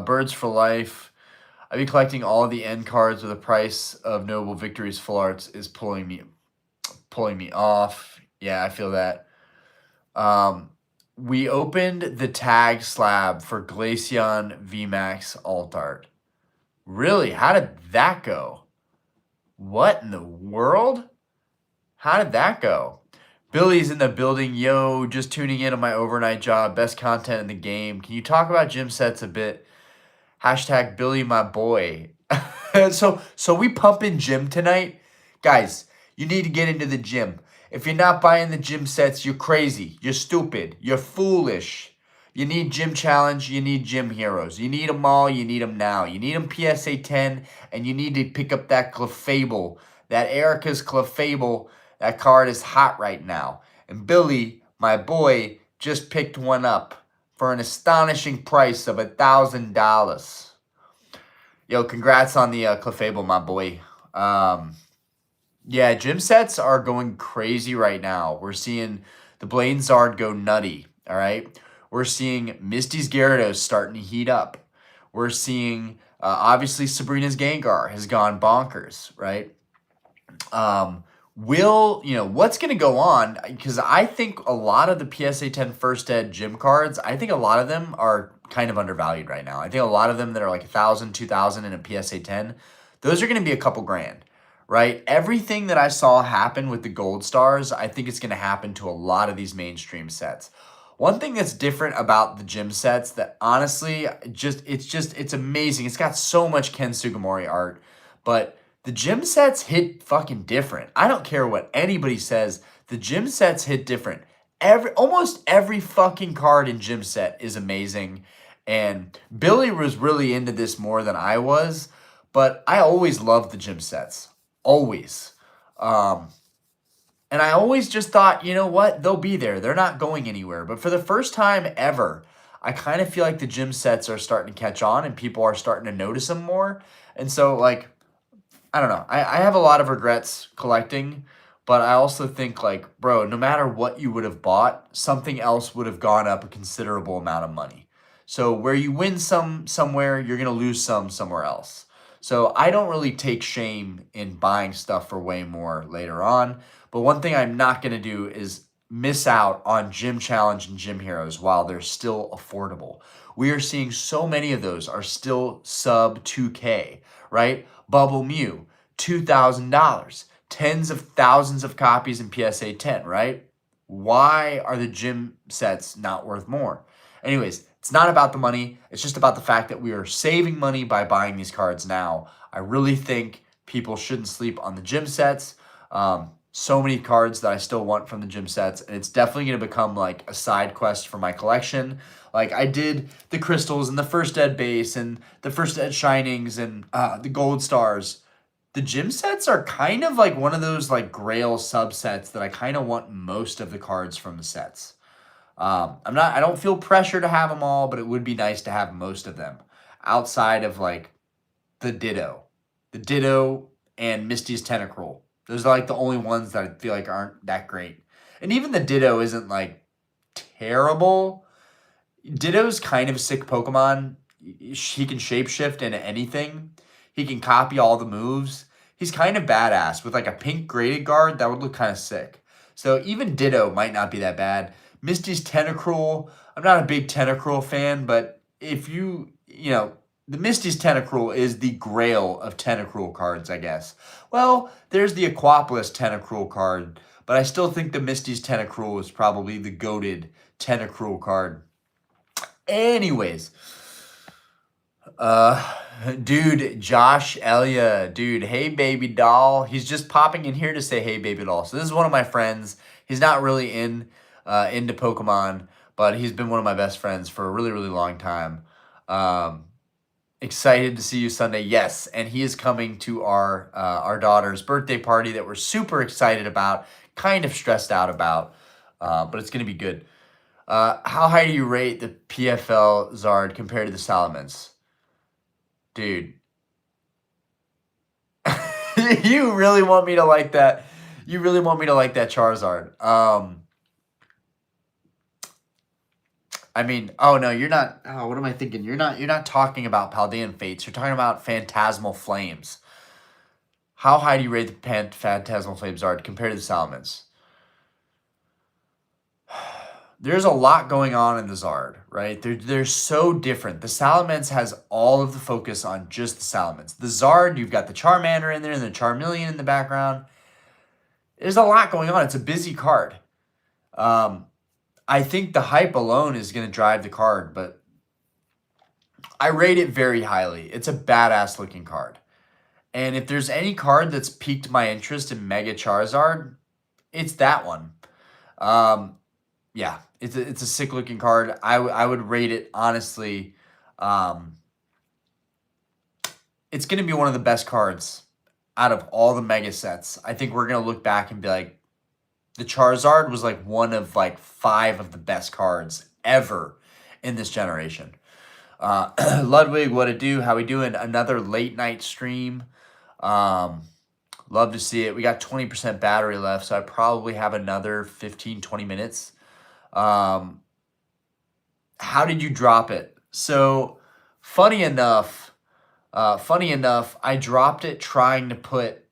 S1: Birds for Life. I've been collecting all of the end cards with the price of Noble Victories full arts is pulling me off. Yeah, I feel that. We opened the tag slab for Glaceon VMAX alt art. Really? How did that go? What in the world? How did that go? Billy's in the building. Yo, just tuning in on my overnight job. Best content in the game. Can you talk about gym sets a bit? Hashtag Billy my boy. So we pumping gym tonight? Guys, you need to get into the gym. If you're not buying the gym sets, you're crazy. You're stupid. You're foolish. You need Gym Challenge. You need Gym Heroes. You need them all. You need them now. You need them PSA 10, and you need to pick up that Clefable. That Erica's Clefable. That card is hot right now. And Billy, my boy, just picked one up for an astonishing price of $1,000. Yo, congrats on the Clefable, my boy. Yeah, gym sets are going crazy right now. We're seeing the Blaine Zard go nutty. All right. We're seeing Misty's Gyarados starting to heat up. We're seeing obviously Sabrina's Gengar has gone bonkers, right? What's going to go on? Because I think a lot of the PSA 10 first ed gym cards, I think a lot of them are kind of undervalued right now. I think a lot of them that are like 1,000, 2,000 in a PSA 10, those are going to be a couple grand, right? Everything that I saw happen with the gold stars, I think it's going to happen to a lot of these mainstream sets. One thing that's different about the gym sets that honestly it's amazing. It's got so much Ken Sugimori art, but the gym sets hit fucking different. I don't care what anybody says. The gym sets hit different. Almost every fucking card in gym set is amazing. And Billy was really into this more than I was, but I always loved the gym sets. Always. Um, and I always just thought, you know what? They'll be there. They're not going anywhere. But for the first time ever, I kind of feel like the gym sets are starting to catch on and people are starting to notice them more. And so, like, I don't know. I have a lot of regrets collecting, but I also think like, bro, no matter what you would have bought, something else would have gone up a considerable amount of money. So where you win somewhere, you're gonna lose somewhere else. So I don't really take shame in buying stuff for way more later on. But one thing I'm not gonna do is miss out on Gym Challenge and Gym Heroes while they're still affordable. We are seeing so many of those are still sub 2K, right? Bubble Mew, $2,000, tens of thousands of copies in PSA 10, right? Why are the gym sets not worth more? Anyways, it's not about the money. It's just about the fact that we are saving money by buying these cards now. I really think people shouldn't sleep on the gym sets. So many cards that I still want from the gym sets, and it's definitely going to become like a side quest for my collection. Like I did the crystals and the first ed base and the first ed shinings and the gold stars. The gym sets are kind of like one of those like grail subsets that I kind of want most of the cards from the sets. I don't feel pressure to have them all, but it would be nice to have most of them outside of like the Ditto and Misty's Tentacruel. Those are like the only ones that I feel like aren't that great. And even the Ditto isn't like terrible. Ditto's kind of a sick Pokemon. He can shapeshift into anything. He can copy all the moves. He's kind of badass. With like a pink graded guard, that would look kind of sick. So even Ditto might not be that bad. Misty's Tentacruel, I'm not a big Tentacruel fan, but if the Misty's Tentacruel is the grail of Tentacruel cards, I guess. Well, there's the Aquapolis Tentacruel card, but I still think the Misty's Tentacruel is probably the goated Tentacruel card. Anyways, dude, Josh Elia, dude, hey baby doll. He's just popping in here to say hey baby doll. So this is one of my friends. He's not really into Pokemon, but he's been one of my best friends for a really, really long time. Excited to see you Sunday. Yes, and he is coming to our daughter's birthday party that we're super excited about, kind of stressed out about, but it's gonna be good. How high do you rate the PFL Zard compared to the Salamence? Dude. You really want me to like that? You really want me to like that Charizard? I mean, oh no, you're not. Oh, what am I thinking? You're not talking about Paldean Fates. You're talking about Phantasmal Flames. How high do you rate the Phantasmal Flames Zard compared to the Salamence? There's a lot going on in the Zard, right? They're so different. The Salamence has all of the focus on just the Salamence. The Zard, you've got the Charmander in there and the Charmeleon in the background. There's a lot going on. It's a busy card. I think the hype alone is going to drive the card, but I rate it very highly. It's a badass looking card. And if there's any card that's piqued my interest in Mega Charizard, it's that one. Yeah, it's a sick looking card. I would rate it honestly. It's going to be one of the best cards out of all the Mega sets. I think we're going to look back and be like, the Charizard was like one of like 5 of the best cards ever in this generation. Ludwig, what it do? How we doing? Another late night stream. Love to see it. We got 20% battery left, so I probably have another 15, 20 minutes. How did you drop it? So funny enough, I dropped it trying to put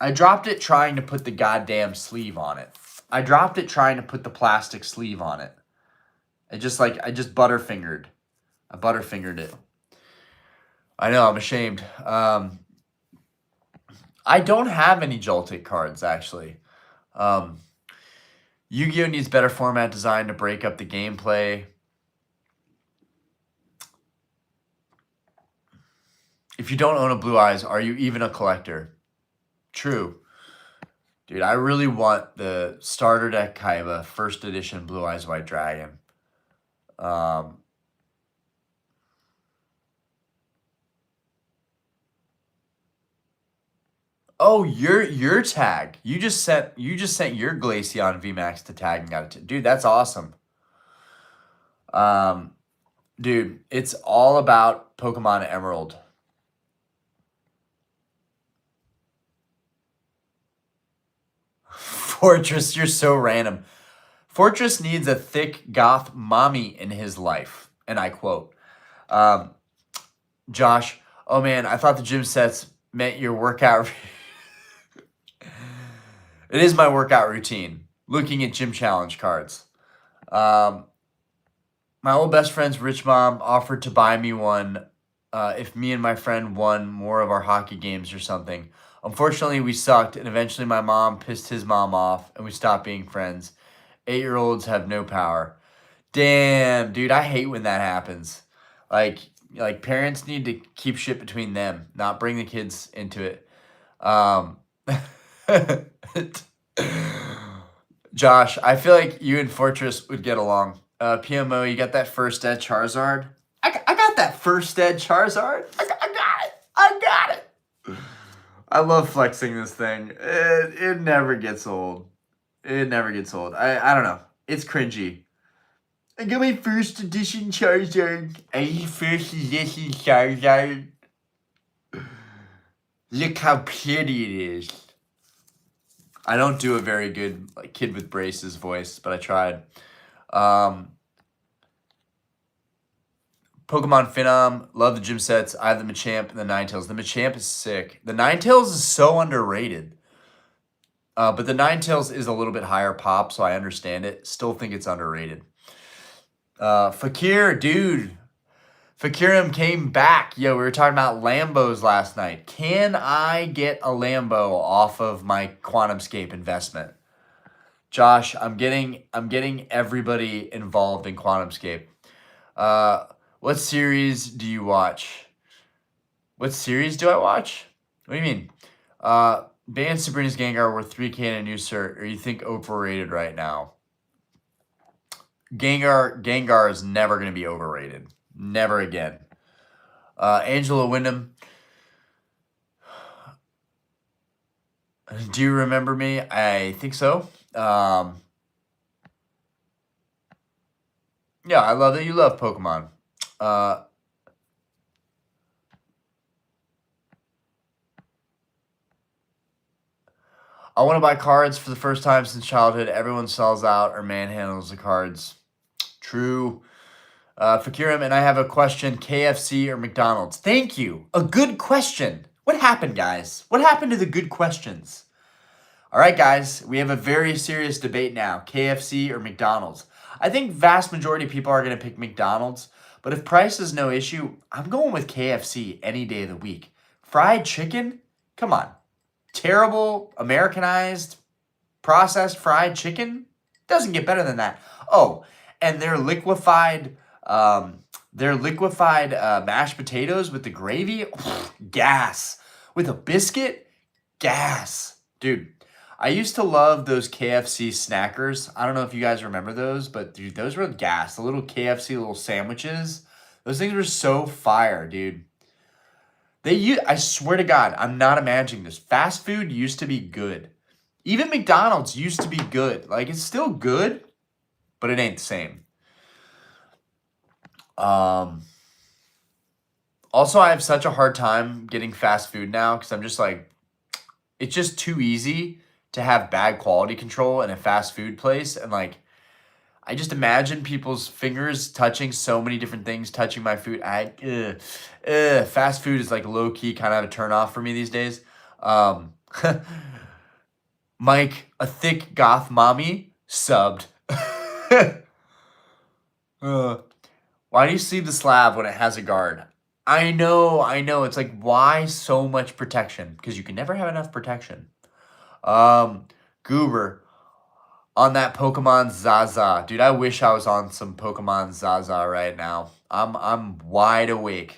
S1: the goddamn sleeve on it. I dropped it trying to put the plastic sleeve on it. I just butterfingered. I butterfingered it. I know, I'm ashamed. I don't have any Joltik cards, actually. Yu-Gi-Oh! Needs better format design to break up the gameplay. If you don't own a Blue Eyes, are you even a collector? True. Dude, I really want the starter deck Kaiba, first edition Blue Eyes White Dragon. Oh, your tag. You just sent your Glaceon VMAX to tag and got it. Dude, that's awesome. Dude, it's all about Pokemon Emerald. Fortress, you're so random. Fortress needs a thick goth mommy in his life. And I quote. Josh, oh man, I thought the gym sets meant your workout. It is my workout routine. Looking at gym challenge cards. My old best friend's rich mom offered to buy me one if me and my friend won more of our hockey games or something. Unfortunately, we sucked, and eventually my mom pissed his mom off, and we stopped being friends. 8-year-olds have no power. Damn, dude, I hate when that happens. Like parents need to keep shit between them, not bring the kids into it. Josh, I feel like you and Fortress would get along. PMO, you got that first ed Charizard? I got that first ed Charizard. I got it. I love flexing this thing. It never gets old. It never gets old. I don't know. It's cringy. I got my first edition Charizard. First edition Charizard. Look how pretty it is. I don't do a very good kid with braces voice, but I tried. Pokemon Phenom, love the gym sets. I have the Machamp and the Ninetales. The Machamp is sick. The Ninetales is so underrated. But the Ninetales is a little bit higher pop, so I understand it. Still think it's underrated. Fakir, dude. Fakirim came back. Yo, we were talking about Lambos last night. Can I get a Lambo off of my QuantumScape investment? Josh, I'm getting everybody involved in QuantumScape. What series do you watch? What series do I watch? What do you mean? Ban Sabrina's Gengar worth 3K and a new cert, or you think overrated right now? Gengar is never going to be overrated. Never again. Angela Wyndham. Do you remember me? I think so. Yeah, I love that you love Pokemon. I want to buy cards for the first time since childhood. Everyone sells out or manhandles the cards. True. Fakirim, and I have a question. KFC or McDonald's? Thank you. A good question. What happened, guys? What happened to the good questions? All right, guys. We have a very serious debate now. KFC or McDonald's? I think vast majority of people are going to pick McDonald's. But if price is no issue, I'm going with KFC any day of the week. Fried chicken? Come on. Terrible, Americanized, processed fried chicken? Doesn't get better than that. Oh, and their liquefied mashed potatoes with the gravy, gas. With a biscuit, gas. Dude, I used to love those KFC snackers. I don't know if you guys remember those, but dude, those were gas. The little KFC little sandwiches. Those things were so fire, dude. I swear to God, I'm not imagining this. Fast food used to be good. Even McDonald's used to be good. Like, it's still good, but it ain't the same. Also, I have such a hard time getting fast food now because I'm just like, it's just too easy to have bad quality control in a fast food place. And like, I just imagine people's fingers touching so many different things, touching my food. Fast food is like low key kind of a turn off for me these days. Mike, a thick goth mommy, subbed. Why do you sleeve the slab when it has a guard? I know. It's like, why so much protection? Because you can never have enough protection. Goober, on that Pokemon Zaza. Dude, I wish I was on some Pokemon Zaza right now. I'm wide awake.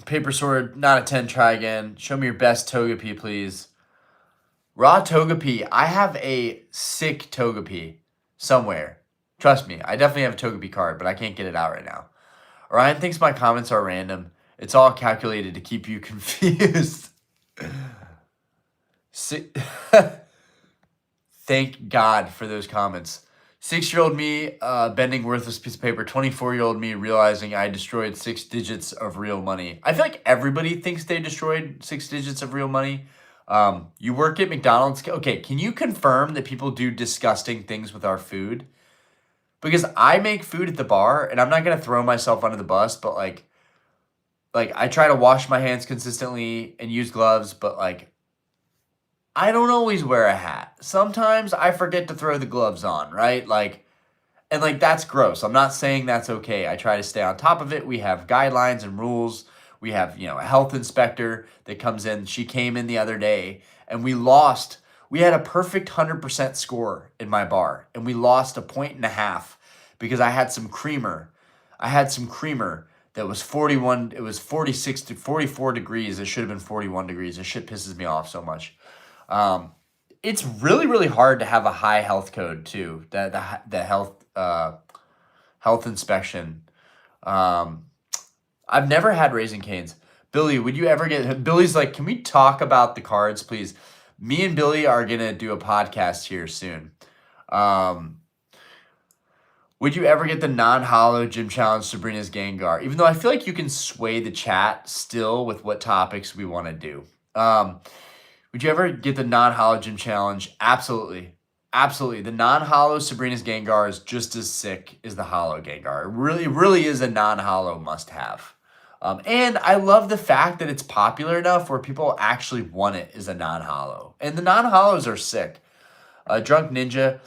S1: Paper Sword, not a 10, try again. Show me your best Togepi, please. Raw Togepi. I have a sick Togepi somewhere. Trust me, I definitely have a Togepi card, but I can't get it out right now. Ryan thinks my comments are random. It's all calculated to keep you confused. Thank God for those comments. 6-year-old me bending worthless piece of paper. 24-year-old me realizing I destroyed 6 digits of real money. I feel like everybody thinks they destroyed 6 digits of real money. You work at McDonald's. Okay, can you confirm that people do disgusting things with our food? Because I make food at the bar, and I'm not going to throw myself under the bus, but like I try to wash my hands consistently and use gloves, but like I don't always wear a hat. Sometimes I forget to throw the gloves on, right? And that's gross. I'm not saying that's okay. I try to stay on top of it. We have guidelines and rules. We have, a health inspector that comes in. She came in the other day and we lost. We had a perfect 100% score in my bar and we lost 1.5 points because I had some creamer. That was 41. It was 46 to 44 degrees. It should have been 41 degrees. This shit pisses me off so much. It's really, really hard to have a high health code too. The health inspection. I've never had Raising Cane's. Billy, would you ever get? Billy's like, can we talk about the cards, please? Me and Billy are gonna do a podcast here soon. Would you ever get the non-hollow gym challenge Sabrina's Gengar? Even though I feel like you can sway the chat still with what topics we want to do. Would you ever get the non-hollow gym challenge? Absolutely. Absolutely. The non-hollow Sabrina's Gengar is just as sick as the hollow Gengar. It really is a non-hollow must-have. And I love the fact that it's popular enough where people actually want it as a non-hollow. And the non-hollows are sick. Drunk Ninja,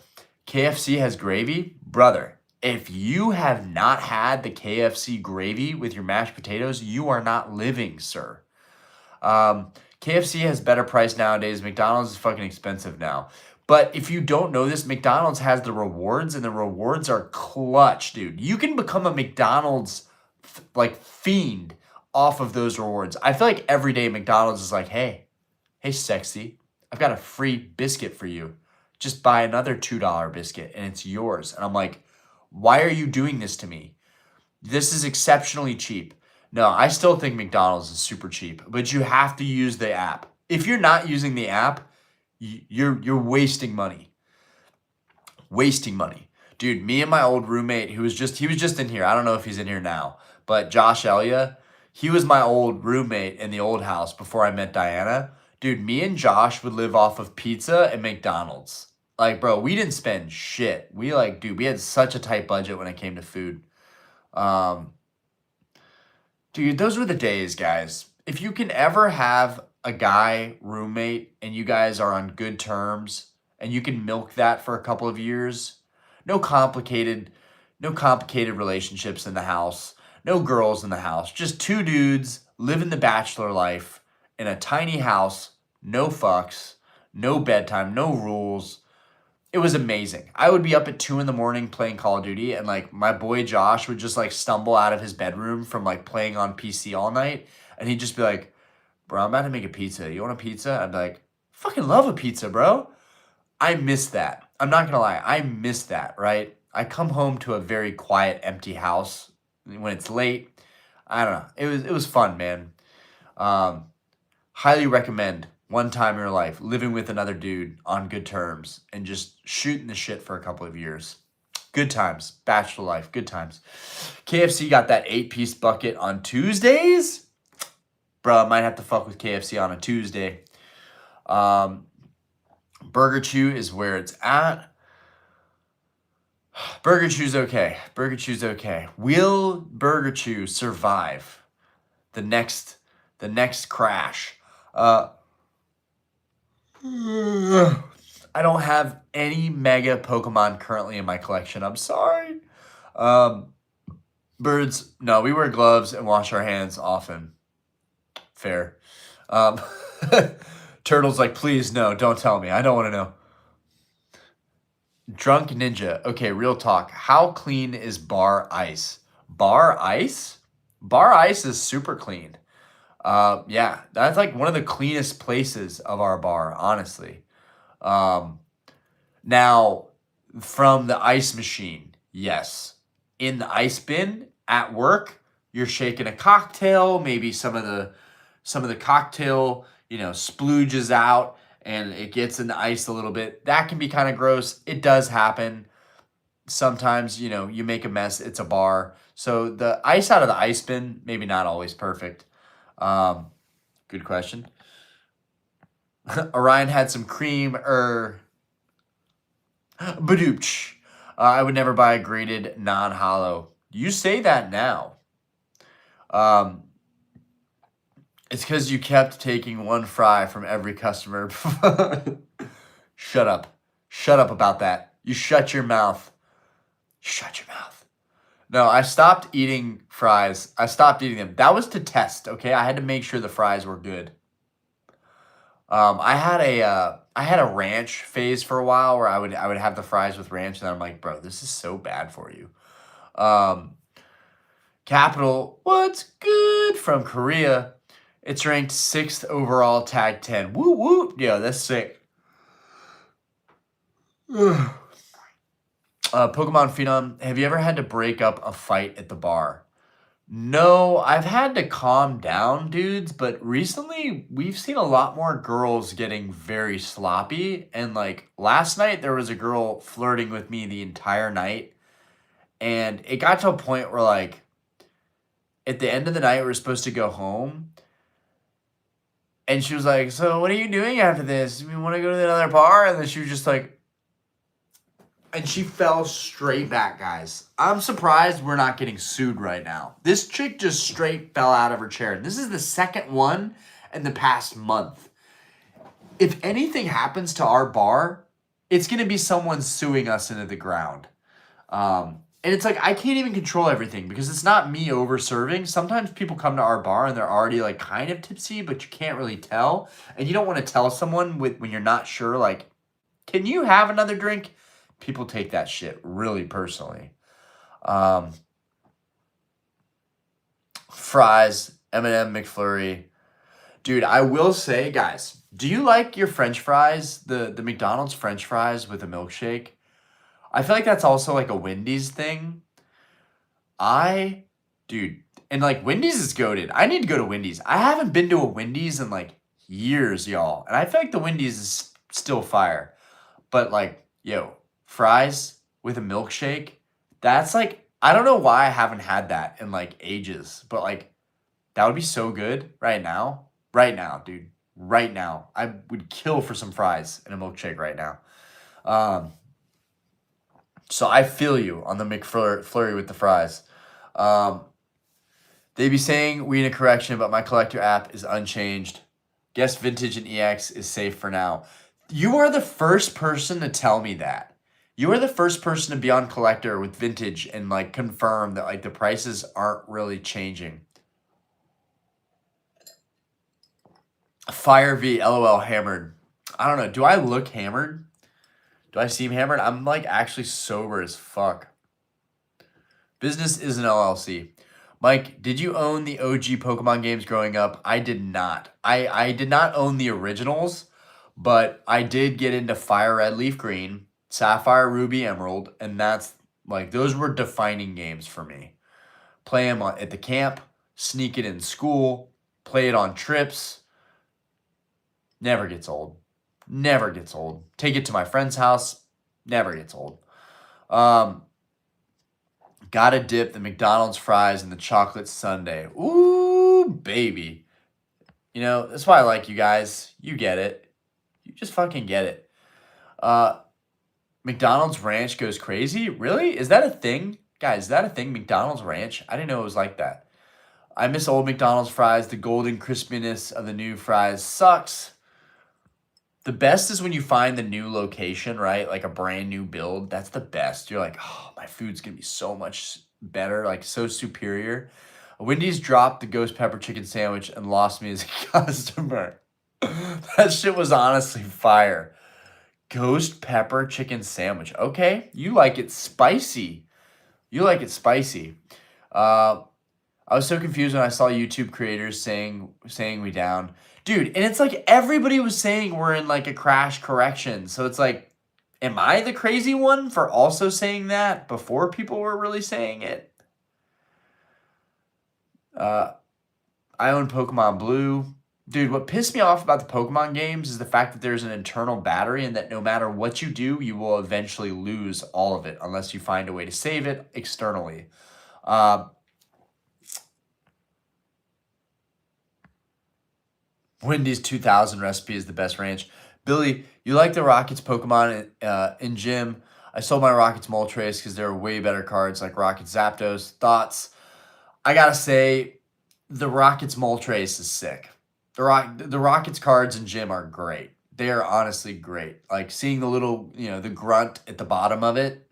S1: KFC has gravy? Brother, if you have not had the KFC gravy with your mashed potatoes, you are not living, sir. KFC has better price nowadays. McDonald's is fucking expensive now. But if you don't know this, McDonald's has the rewards, and the rewards are clutch, dude. You can become a McDonald's fiend off of those rewards. I feel like every day McDonald's is like, hey, sexy, I've got a free biscuit for you. Just buy another $2 biscuit, and it's yours. And I'm like, why are you doing this to me? This is exceptionally cheap. No, I still think McDonald's is super cheap, but you have to use the app. If you're not using the app, you're wasting money. Wasting money. Dude, me and my old roommate, he was just in here. I don't know if he's in here now, but Josh Elia, he was my old roommate in the old house before I met Diana. Dude, me and Josh would live off of pizza and McDonald's. Like, bro, we didn't spend shit. We we had such a tight budget when it came to food. Dude, those were the days, guys. If you can ever have a guy roommate and you guys are on good terms and you can milk that for a couple of years, no complicated relationships in the house, no girls in the house, just 2 dudes living the bachelor life in a tiny house, no fucks, no bedtime, no rules. It was amazing. I would be up at 2 a.m. playing Call of Duty, and my boy Josh would just stumble out of his bedroom from playing on PC all night, and he'd just be like, bro, I'm about to make a pizza. You want a pizza? I'd be like, fucking love a pizza, bro. I miss that. I'm not gonna lie. I miss that, right? I come home to a very quiet, empty house when it's late. I don't know. It was fun, man. Highly recommend one time in your life living with another dude on good terms and just shooting the shit for a couple of years. Good times. Bachelor life. Good times. KFC got that 8-piece bucket on Tuesdays. Bro, I might have to fuck with KFC on a Tuesday. Burger Chew is where it's at. Burger Chew's okay. Burger Chew's okay. Will Burger Chew survive the next crash? I don't have any mega Pokemon currently in my collection. I'm sorry. Birds, no, we wear gloves and wash our hands often. Fair. Turtle's like, please, no, don't tell me. I don't want to know. Drunk Ninja. Okay, real talk. How clean is bar ice? Bar ice? Bar ice is super clean. Yeah, that's like one of the cleanest places of our bar, honestly. Now, from the ice machine, yes. In the ice bin at work, you're shaking a cocktail, maybe some of the cocktail, splooges out and it gets in the ice a little bit. That can be kind of gross. It does happen. Sometimes, you make a mess. It's a bar. So the ice out of the ice bin, maybe not always perfect. Good question. Orion had some cream Badoopch. I would never buy a graded non-hollow. You say that now. It's because you kept taking one fry from every customer. Shut up. Shut up about that. You shut your mouth. Shut your mouth. No, I stopped eating fries. I stopped eating them. That was to test, okay? I had to make sure the fries were good. I had a ranch phase for a while where I would have the fries with ranch, and I'm like, bro, this is so bad for you. Capital, what's good from Korea? It's ranked 6th overall, tag 10. Woo woo. Yeah, that's sick. Pokemon Phenom, have you ever had to break up a fight at the bar? No, I've had to calm down, dudes, but recently we've seen a lot more girls getting very sloppy. And like last night, there was a girl flirting with me the entire night. And it got to a point where, like, at the end of the night, we were supposed to go home. And she was like, so what are you doing after this? You want to go to another bar? And then she was just like, and she fell straight back, guys. I'm surprised we're not getting sued right now. This chick just straight fell out of her chair. This is the second one in the past month. If anything happens to our bar, it's going to be someone suing us into the ground. And it's like, I can't even control everything because it's not me over serving. Sometimes people come to our bar and they're already like kind of tipsy, but you can't really tell. And you don't want to tell someone when you're not sure, like, can you have another drink? People take that shit really personally. Fries, M&M McFlurry. Dude, I will say, guys, do you like your French fries, the McDonald's French fries with a milkshake? I feel like that's also like a Wendy's thing. Dude, and like Wendy's is goated. I need to go to Wendy's. I haven't been to a Wendy's in like years, y'all. And I feel like the Wendy's is still fire. But like, yo, fries with a milkshake, that's like, I don't know why I haven't had that in like ages. But like, that would be so good right now. Right now, dude. Right now. I would kill for some fries and a milkshake right now. So I feel you on the McFlurry with the fries. They be saying we need a correction, but my collector app is unchanged. Guess Vintage and EX is safe for now. You are the first person to tell me that. You are the first person to be on collector with Vintage and like confirm that like the prices aren't really changing. Fire V LOL hammered. I don't know. Do I look hammered? Do I seem hammered? I'm like actually sober as fuck. Business is an LLC. Mike, did you own the OG Pokemon games growing up? I did not. I did not own the originals, but I did get into Fire Red, Leaf Green, Sapphire, Ruby, Emerald, and that's like those were defining games for me. Play them at the camp, sneak it in school, play it on trips. Never gets old. Never gets old. Take it to my friend's house. Never gets old. Gotta dip the McDonald's fries in the chocolate sundae. Ooh, baby. You know, that's why I like you guys. You get it. You just fucking get it. McDonald's ranch goes crazy? Really? Is that a thing? Guys, is that a thing? McDonald's ranch? I didn't know it was like that. I miss old McDonald's fries. The golden crispiness of the new fries sucks. The best is when you find the new location, right? Like a brand new build. That's the best. You're like, oh, my food's going to be so much better, like so superior. Wendy's dropped the ghost pepper chicken sandwich and lost me as a customer. That shit was honestly fire. Ghost pepper chicken sandwich. Okay, you like it spicy. You like it spicy. I was so confused when I saw YouTube creators saying we down. Dude, and it's like everybody was saying we're in like a crash correction. So it's like, am I the crazy one for also saying that before people were really saying it? I own Pokemon Blue. Dude, what pissed me off about the Pokemon games is the fact that there's an internal battery and that no matter what you do, you will eventually lose all of it unless you find a way to save it externally. Wendy's 2000 recipe is the best ranch. Billy, you like the Rockets Pokemon in gym? I sold my Rockets Moltres because there are way better cards like Rockets Zapdos. Thoughts? I gotta say, the Rockets Moltres is sick. The Rockets cards in gym are great. They are honestly great. Like seeing the little, the grunt at the bottom of it,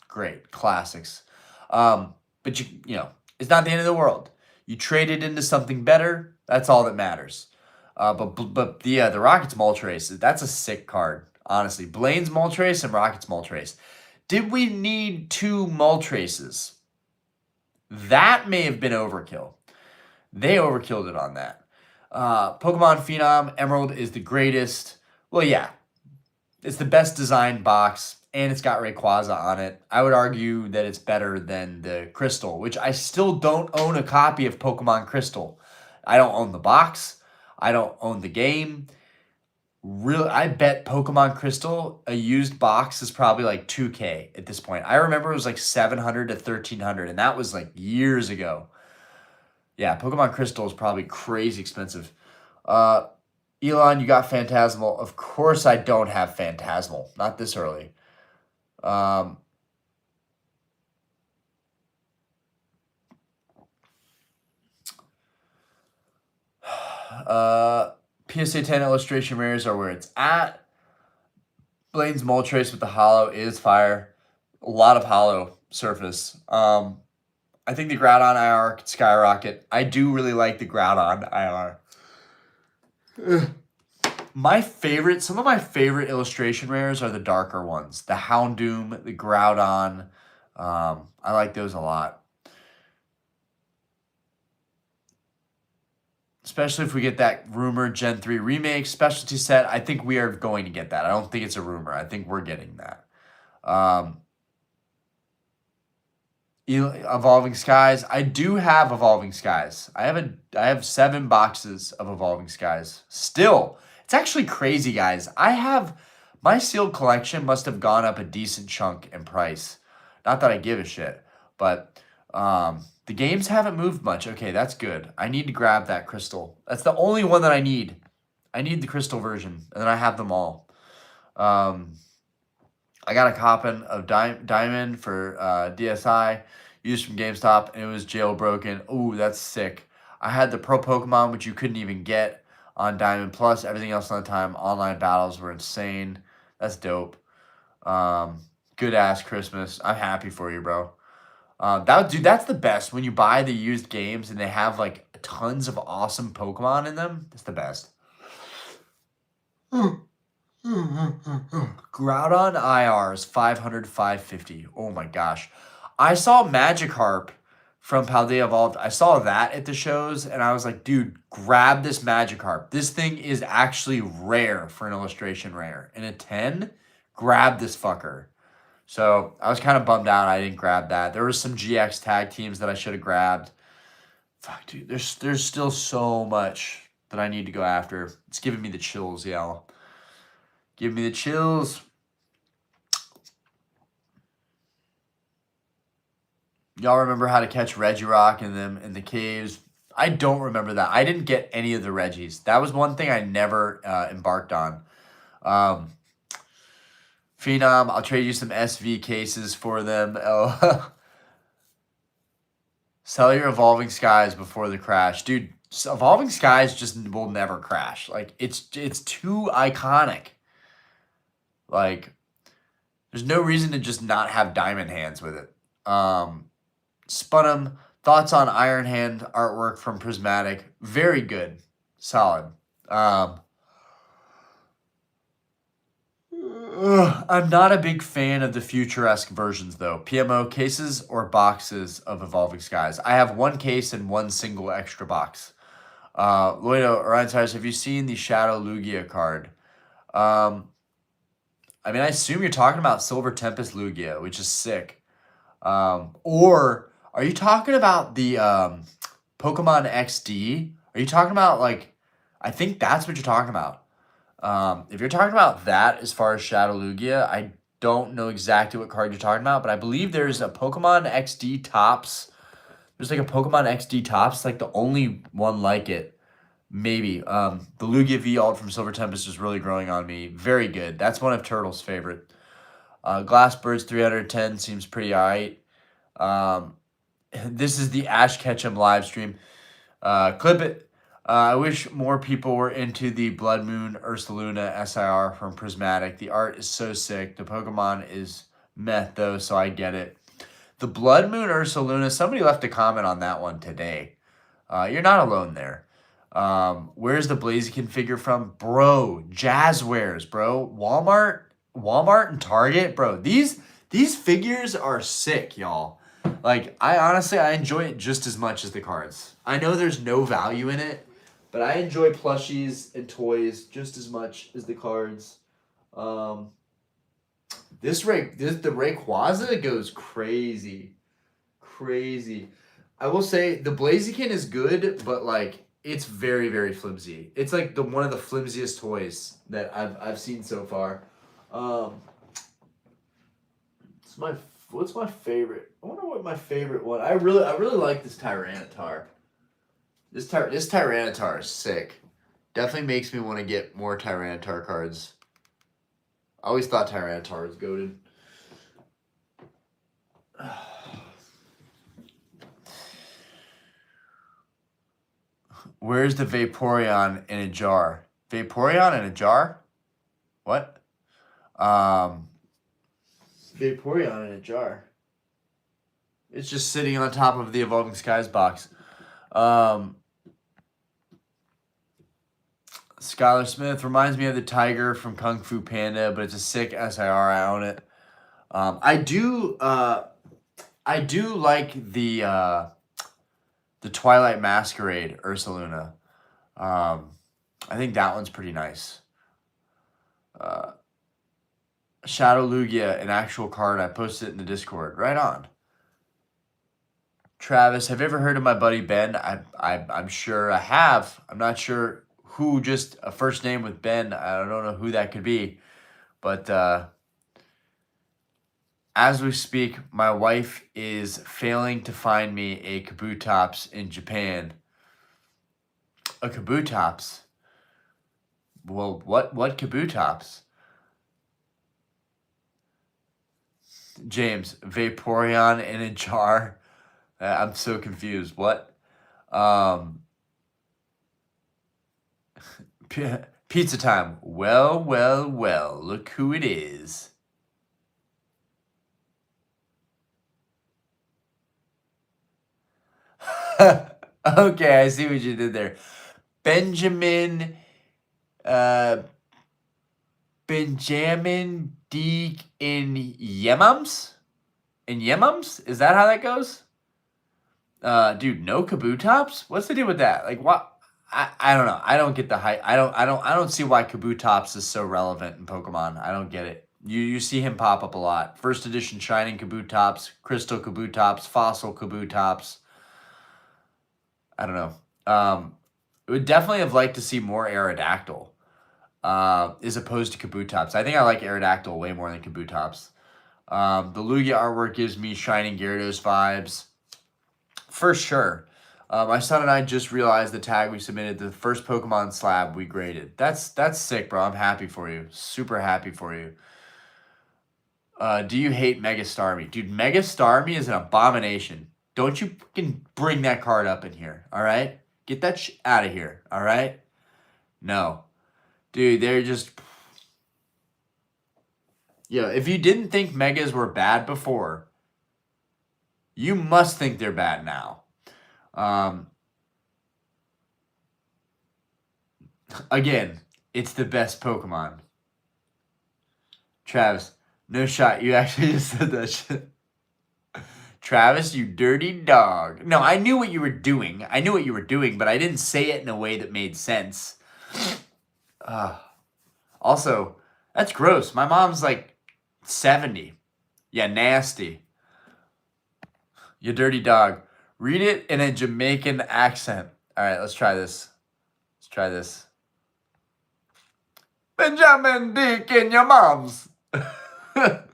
S1: great. Classics. But it's not the end of the world. You trade it into something better. That's all that matters. But the Rockets Moltres, that's a sick card. Honestly, Blaine's Moltres and Rockets Moltres. Did we need 2 Moltres? That may have been overkill. They overkilled it on that. Pokemon Phenom Emerald is the greatest. Well, yeah. It's the best designed box, and it's got Rayquaza on it. I would argue that it's better than the Crystal, which I still don't own a copy of Pokemon Crystal. I don't own the box. I don't own the game. I bet Pokemon Crystal, a used box, is probably like $2K at this point. I remember it was like $700 to $1,300, and that was like years ago. Yeah, Pokemon Crystal is probably crazy expensive. Elon, you got Phantasmal. Of course I don't have Phantasmal. Not this early. PSA 10 illustration rares are where it's at. Blaine's Moltres with the hollow is fire. A lot of hollow surface. I think the Groudon IR could skyrocket. I do really like the Groudon IR. Some of my favorite illustration rares are the darker ones. The Houndoom, the Groudon. I like those a lot. Especially if we get that rumored Gen 3 remake specialty set. I think we are going to get that. I don't think it's a rumor. I think we're getting that. Evolving Skies. I do have Evolving Skies. I have 7 boxes of Evolving Skies. Still, it's actually crazy, guys. My sealed collection must have gone up a decent chunk in price. Not that I give a shit, but the games haven't moved much. Okay, that's good. I need to grab that crystal. That's the only one that I need. I need the crystal version, and then I have them all. I got a copy of Diamond for DSi, used from GameStop, and it was jailbroken. Ooh, that's sick. I had the Pro Pokemon, which you couldn't even get on Diamond Plus. Everything else on the time, online battles were insane. That's dope. Good ass Christmas. I'm happy for you, bro. That's the best. When you buy the used games and they have like tons of awesome Pokemon in them, it's the best. Groudon IR is 500, 550. Oh my gosh. I saw Magikarp from Paldea Evolved. I saw that at the shows, and I was like, dude, grab this Magikarp. This thing is actually rare for an illustration rare. In a 10, grab this fucker. So I was kind of bummed out I didn't grab that. There was some GX tag teams that I should have grabbed. Fuck, dude. There's still so much that I need to go after. It's giving me the chills, y'all. Give me the chills. Y'all remember how to catch Regirock in them in the caves? I don't remember that. I didn't get any of the Reggies. That was one thing I never embarked on. Um, Phenom, I'll trade you some SV cases for them. Oh, sell your Evolving Skies before the crash, dude. Evolving Skies just will never crash. Like it's too iconic. Like there's no reason to just not have Diamond Hands with it. Spunham, thoughts on Iron Hand artwork from Prismatic? Very good, solid. I'm not a big fan of the futuresque versions, though. PMO cases or boxes of Evolving Skies. I have one case and one single extra box. Loido, Orion Tires, have you seen the Shadow Lugia card? I mean, I assume you're talking about Silver Tempest Lugia, which is sick. Or are you talking about the Pokemon XD? Are you talking about, like, I think that's what you're talking about. If you're talking about that as far as Shadow Lugia, I don't know exactly what card you're talking about, but I believe there's a Pokemon XD Tops. There's like a Pokemon XD Tops, like the only one like it. Maybe. The Lugia V alt from Silver Tempest is really growing on me. Very good. That's one of Turtle's favorite. Glassbird's 310 seems pretty alright. This is the Ash Ketchum live stream. Clip it. I wish more people were into the Blood Moon Ursaluna SIR from Prismatic. The art is so sick. The Pokemon is meh, though, so I get it. The Blood Moon Ursaluna, somebody left a comment on that one today. You're not alone there. Where's the Blaziken figure from? Bro, Jazzwares, bro. Walmart and Target, bro. These figures are sick, y'all. Like, I enjoy it just as much as the cards. I know there's no value in it, but I enjoy plushies and toys just as much as the cards. The Rayquaza goes crazy. Crazy. I will say the Blaziken is good, but like it's very, very flimsy. It's like one of the flimsiest toys that I've seen so far. What's my favorite? I wonder what my favorite one. I really like this Tyranitar. This Tyranitar is sick. Definitely makes me want to get more Tyranitar cards. I always thought Tyranitar was goated. Where's the Vaporeon in a jar? Vaporeon in a jar? What? Vaporeon in a jar. It's just sitting on top of the Evolving Skies box. Skylar Smith reminds me of the tiger from Kung Fu Panda, but it's a sick SIR. I own it. I do like the Twilight Masquerade Ursaluna. I think that one's pretty nice. Shadow Lugia, an actual card. I posted it in the Discord. Right on. Travis, have you ever heard of my buddy Ben? I'm sure I have. I'm not sure who, just a first name with Ben. I don't know who that could be. But as we speak, my wife is failing to find me a Kabutops in Japan. A Kabutops? Well, what Kabutops? James, Vaporeon in a jar. I'm so confused. What? Pizza time. Well. Look who it is. Okay, I see what you did there. Benjamin D in Yemams? In Yemams? Is that how that goes? Dude, no Kabutops? What's the deal with that? Like, what? I don't know. I don't get the hype. I don't see why Kabutops is so relevant in Pokemon. I don't get it. You see him pop up a lot. First edition Shining Kabutops, Crystal Kabutops, Fossil Kabutops. I don't know. I would definitely have liked to see more Aerodactyl as opposed to Kabutops. I think I like Aerodactyl way more than Kabutops. The Lugia artwork gives me Shining Gyarados vibes. For sure. My son and I just realized the tag we submitted, the first Pokemon slab we graded. That's sick, bro. I'm happy for you. Super happy for you. Do you hate Mega Starmie? Dude, Mega Starmie is an abomination. Don't you fucking bring that card up in here, all right? Get that out of here, all right? No. Dude, they're just... Yeah, if you didn't think Megas were bad before, you must think they're bad now. Again, it's the best Pokemon. Travis, no shot. You actually just said that shit. Travis, you dirty dog. No, I knew what you were doing. I knew what you were doing, but I didn't say it in a way that made sense. Also, that's gross. My mom's like 70. Yeah, nasty. You dirty dog. Read it in a Jamaican accent. All right, let's try this. Let's try this. Benjamin Dick in your mom's. That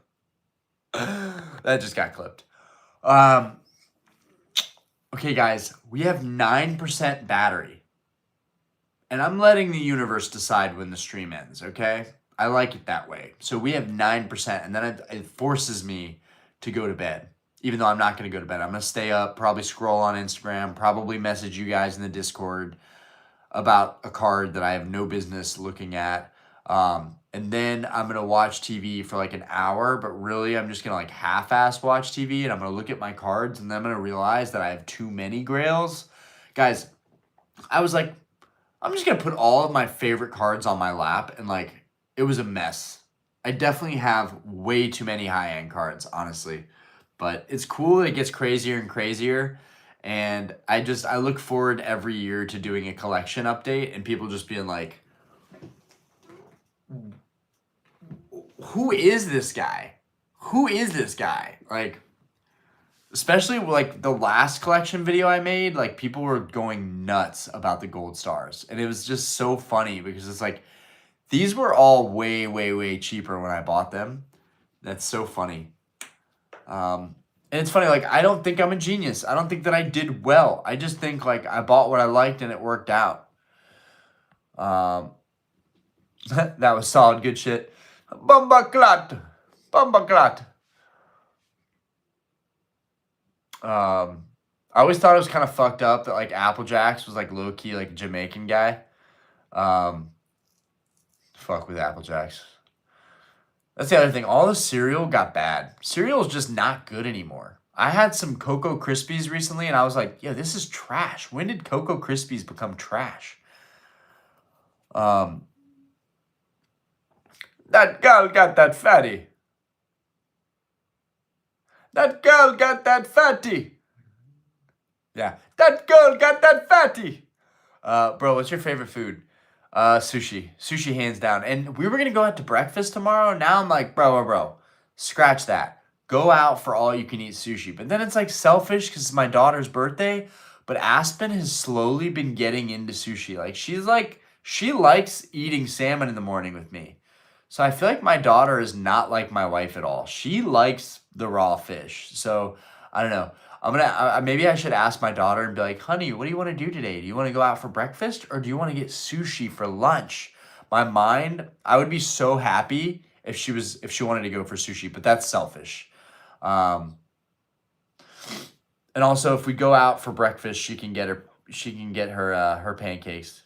S1: just got clipped. Okay, guys, we have 9% battery. And I'm letting the universe decide when the stream ends, okay? I like it that way. So we have 9%, and then it forces me to go to bed. Even though I'm not going to go to bed. I'm going to stay up, probably scroll on Instagram, probably message you guys in the Discord about a card that I have no business looking at. And then I'm going to watch TV for like an hour, but really I'm just going to like half-ass watch TV, and I'm going to look at my cards, and then I'm going to realize that I have too many grails. Guys, I was like, I'm just going to put all of my favorite cards on my lap, and like, it was a mess. I definitely have way too many high-end cards, honestly. But it's cool that it gets crazier and crazier. And I look forward every year to doing a collection update and people just being like, who is this guy? Who is this guy? Like, especially like the last collection video I made, like people were going nuts about the gold stars. And it was just so funny because it's like, these were all way, way, way cheaper when I bought them. That's so funny. And it's funny, like, I don't think I'm a genius. I don't think that I did well. I just think, like, I bought what I liked and it worked out. That was solid, good shit. Bumbaclat. Bumbaclat. I always thought it was kind of fucked up that, like, Applejacks was, like, low-key, like, a Jamaican guy. Fuck with Applejacks. That's the other thing. All the cereal got bad. Cereal is just not good anymore. I had some Cocoa Krispies recently, and I was like, yo, this is trash. When did Cocoa Krispies become trash? That girl got that fatty. That girl got that fatty. Yeah. That girl got that fatty. Bro, what's your favorite food? Sushi. Sushi hands down. And we were going to go out to breakfast tomorrow. Now I'm like, bro, scratch that. Go out for all you can eat sushi. But then it's like selfish because it's my daughter's birthday. But Aspen has slowly been getting into sushi. Like she likes eating salmon in the morning with me. So I feel like my daughter is not like my wife at all. She likes the raw fish. So I don't know. Maybe I should ask my daughter and be like, honey, what do you want to do today? Do you want to go out for breakfast or do you want to get sushi for lunch? I would be so happy if she wanted to go for sushi, but that's selfish. And also if we go out for breakfast, she can get her pancakes.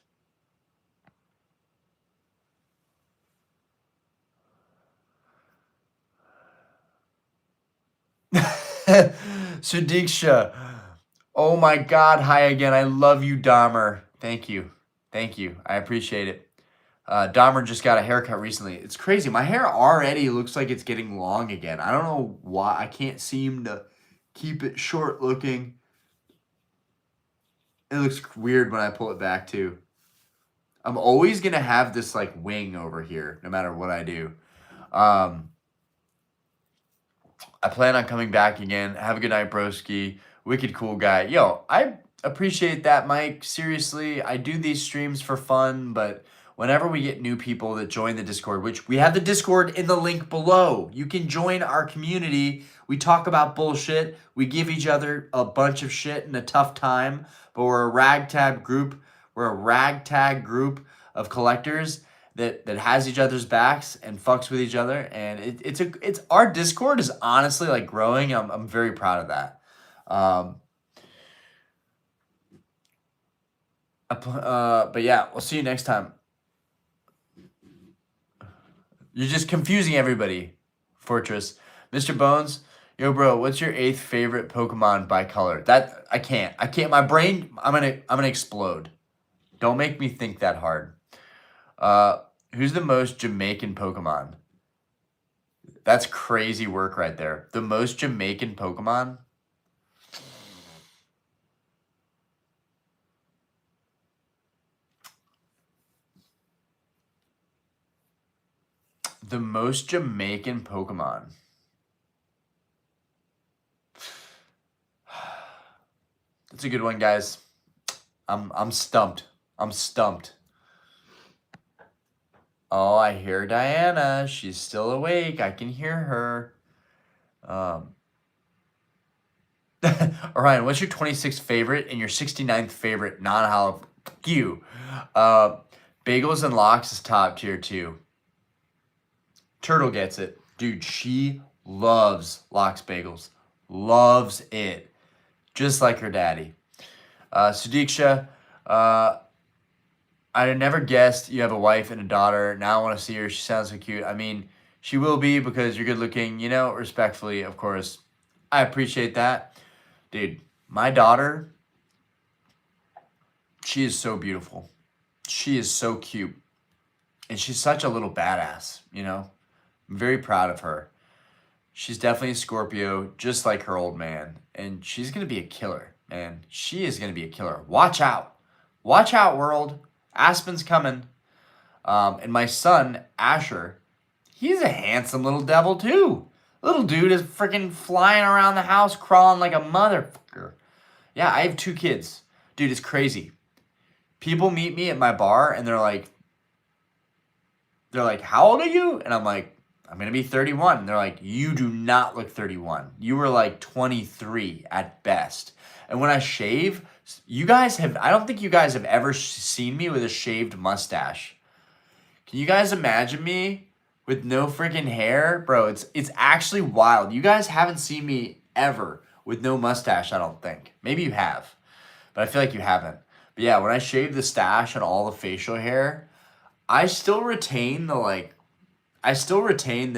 S1: Sudiksha. Oh my God. Hi again. I love you, Dahmer. Thank you. I appreciate it. Dahmer just got a haircut recently. It's crazy. My hair already looks like it's getting long again. I don't know why. I can't seem to keep it short looking. It looks weird when I pull it back too. I'm always going to have this like wing over here no matter what I do. I plan on coming back again. Have a good night, broski. Wicked cool guy. Yo, I appreciate that, Mike. Seriously, I do these streams for fun, but whenever we get new people that join the Discord, which we have the Discord in the link below. You can join our community. We talk about bullshit. We give each other a bunch of shit in a tough time, but we're a ragtag group. We're a ragtag group of collectors that has each other's backs and fucks with each other. And it's our Discord is honestly like growing. I'm very proud of that. But yeah, we'll see you next time. You're just confusing everybody, Fortress. Mr. Bones, yo, bro, what's your 8th favorite Pokemon by color? That I can't. My brain, I'm gonna explode. Don't make me think that hard. Who's the most Jamaican Pokemon? That's crazy work right there. The most Jamaican Pokemon? The most Jamaican Pokemon. That's a good one, guys. I'm stumped. I'm stumped. Oh, I hear Diana. She's still awake. I can hear her. Orion, what's your 26th favorite and your 69th favorite non-hollow? You. Bagels and Lox is top tier too. Turtle gets it. Dude, she loves Lox Bagels. Loves it. Just like her daddy. Sudiksha, I never guessed you have a wife and a daughter. Now I want to see her. She sounds so cute. I mean, she will be because you're good looking, you know, respectfully, of course. I appreciate that. Dude, my daughter, she is so beautiful. She is so cute. And she's such a little badass, you know. I'm very proud of her. She's definitely a Scorpio, just like her old man. And she's going to be a killer, man. She is going to be a killer. Watch out. Watch out, world. Aspen's coming. And my son, Asher, he's a handsome little devil, too. Little dude is freaking flying around the house, crawling like a motherfucker. Yeah, I have 2 kids. Dude, it's crazy. People meet me at my bar, and they're like, how old are you? And I'm like, I'm going to be 31. And they're like, you do not look 31. You were like 23 at best. And when I shave, I don't think you guys have ever seen me with a shaved mustache. Can you guys imagine me with no freaking hair? Bro, it's actually wild. You guys haven't seen me ever with no mustache, I don't think. Maybe you have, but I feel like you haven't. But yeah, when I shave the stash and all the facial hair, I still retain the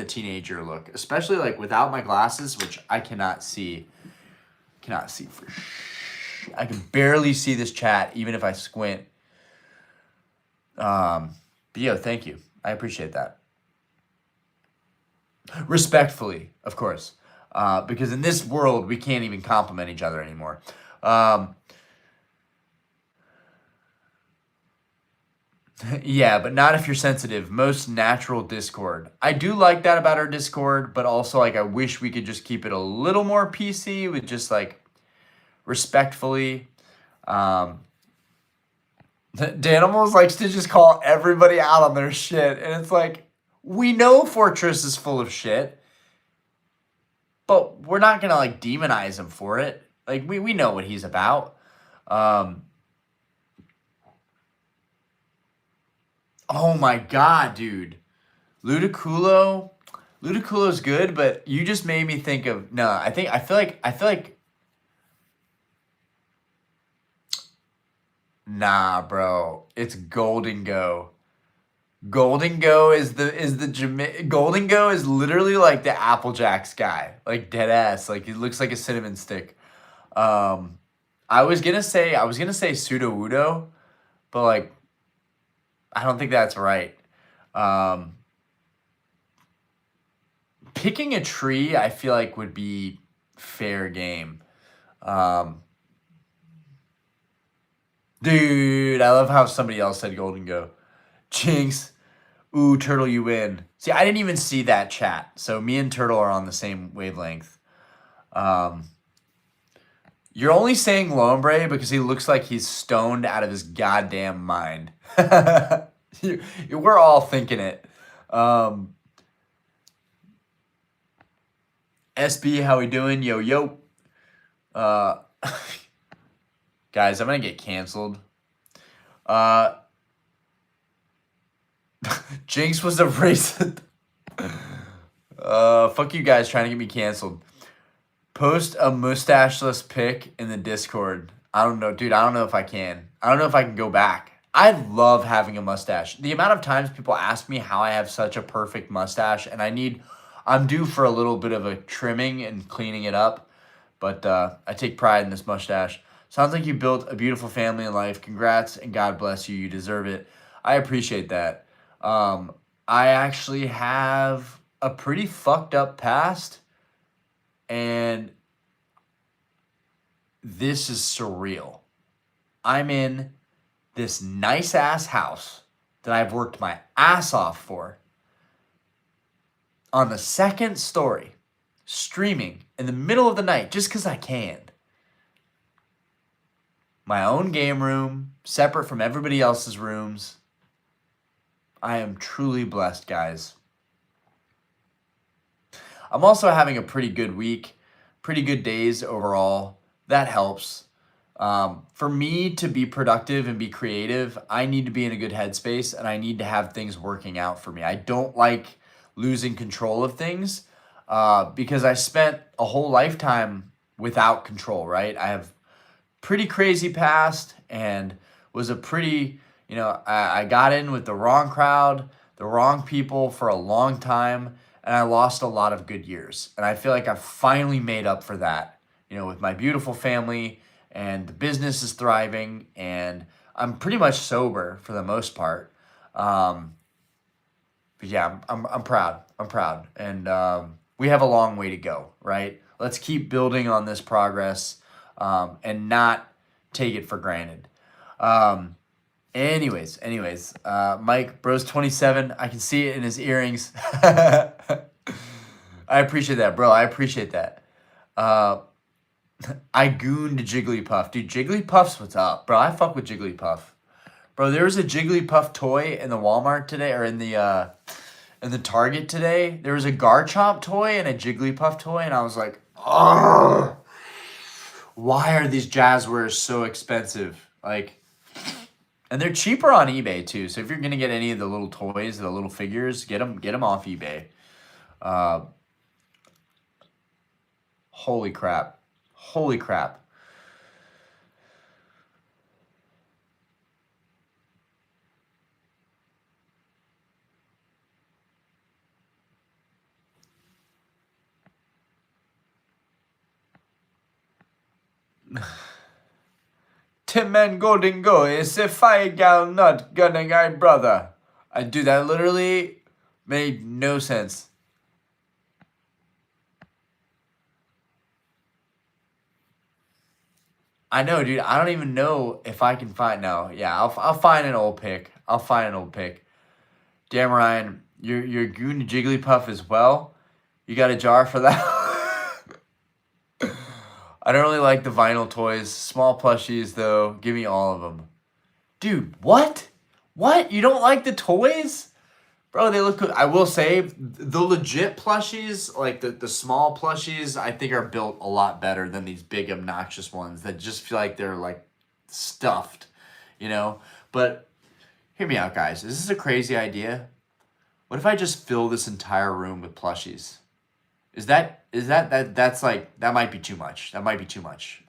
S1: teenager look, especially like without my glasses, which I cannot see. Cannot see for I can barely see this chat, even if I squint. But yo, thank you. I appreciate that. Respectfully, of course. Because in this world, we can't even compliment each other anymore. Yeah, but not if you're sensitive. Most natural Discord. I do like that about our Discord, but also like I wish we could just keep it a little more PC with just like respectfully. Danimals likes to just call everybody out on their shit, and it's like, we know Fortress is full of shit, but we're not gonna like demonize him for it. Like we know what he's about. Oh my god, dude. Ludicolo's good, but you just made me think of I feel like nah, bro. It's Golden Go. Golden Go is Golden Go is literally like the Apple Jacks guy. Like dead ass. Like he looks like a cinnamon stick. I was gonna say Sudowoodo, but like I don't think that's right. Picking a tree, I feel like would be fair game. Dude, I love how somebody else said Golden Go. Jinx. Ooh, Turtle, you win. See, I didn't even see that chat. So me and Turtle are on the same wavelength. You're only saying Lombre because he looks like he's stoned out of his goddamn mind. We're all thinking it. SB, how we doing? Yo, yo. Guys, I'm gonna get canceled. Jinx was a racist. Fuck you guys trying to get me canceled. Post a mustacheless pic in the Discord. I don't know, dude. I don't know if I can. I don't know if I can go back. I love having a mustache. The amount of times people ask me how I have such a perfect mustache, and I'm due for a little bit of a trimming and cleaning it up, but I take pride in this mustache. Sounds like you built a beautiful family and life. Congrats, and God bless you. You deserve it. I appreciate that. I actually have a pretty fucked up past, and this is surreal. I'm in this nice ass house that I've worked my ass off for on the second story, streaming in the middle of the night just because I can. My own game room, separate from everybody else's rooms. I am truly blessed, guys. I'm also having a pretty good week, pretty good days overall. That helps. For me to be productive and be creative, I need to be in a good headspace and I need to have things working out for me. I don't like losing control of things because I spent a whole lifetime without control, right? I have pretty crazy past and was a pretty, I got in with the wrong crowd, the wrong people for a long time, and I lost a lot of good years. And I feel like I've finally made up for that, with my beautiful family, and the business is thriving, and I'm pretty much sober for the most part. But yeah, I'm proud. I'm proud. And we have a long way to go, right? Let's keep building on this progress and not take it for granted. Anyways, Mike, bro's 27. I can see it in his earrings. I appreciate that, bro. I appreciate that. I gooned Jigglypuff. Dude, Jigglypuff's what's up, bro. I fuck with Jigglypuff. Bro, there was a Jigglypuff toy in the Walmart today, or in the Target today. There was a Garchomp toy and a Jigglypuff toy, and I was like, oh, why are these Jazzwares so expensive? Like, and they're cheaper on eBay too. So if you're gonna get any of the little toys, the little figures, get them off eBay. Holy crap. Holy crap. Tim and Golden Go is a fire gal not gonna guy brother. I do that literally made no sense. I know, dude. I don't even know if I can find now. Yeah, I'll find an old pic. I'll find an old pic. Damn, Ryan, you're goon to Jigglypuff as well. You got a jar for that? I don't really like the vinyl toys. Small plushies, though. Give me all of them. Dude, what? What? You don't like the toys? Bro, they look good. I will say, the legit plushies, like the small plushies, I think are built a lot better than these big obnoxious ones that just feel like they're like stuffed, But hear me out, guys. Is this a crazy idea? What if I just fill this entire room with plushies? That's like, that might be too much. That might be too much.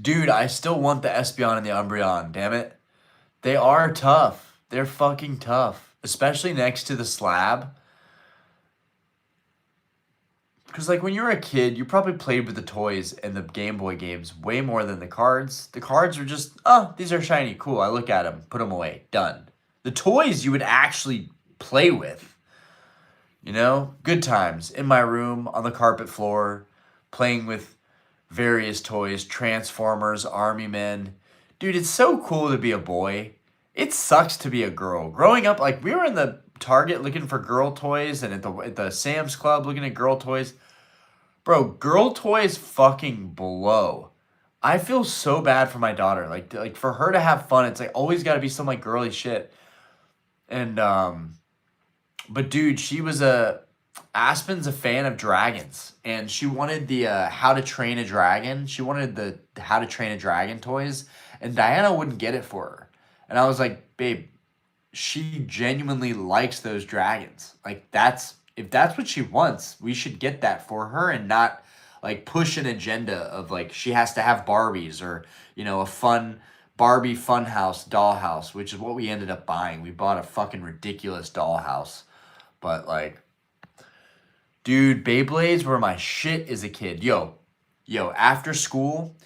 S1: Dude, I still want the Espeon and the Umbreon, damn it. They are tough. They're fucking tough. Especially next to the slab. Because, like, when you were a kid, you probably played with the toys and the Game Boy games way more than the cards. The cards were just, oh, these are shiny. Cool, I look at them, put them away, done. The toys you would actually play with. Good times. In my room, on the carpet floor, playing with various toys, Transformers, Army Men. Dude, it's so cool to be a boy. It sucks to be a girl. Growing up, like, we were in the Target looking for girl toys and at the Sam's Club looking at girl toys. Bro, girl toys fucking blow. I feel so bad for my daughter. Like for her to have fun, it's like always got to be some like girly shit. And but dude, she was a Aspen's a fan of dragons, and she wanted the How to Train a Dragon. She wanted the How to Train a Dragon toys, and Diana wouldn't get it for her. And I was like, babe, she genuinely likes those dragons. Like that's if that's what she wants, we should get that for her and not like push an agenda of like she has to have Barbies or a fun Barbie funhouse dollhouse, which is what we ended up buying. We bought a fucking ridiculous dollhouse. But like dude, Beyblades were my shit as a kid. After school,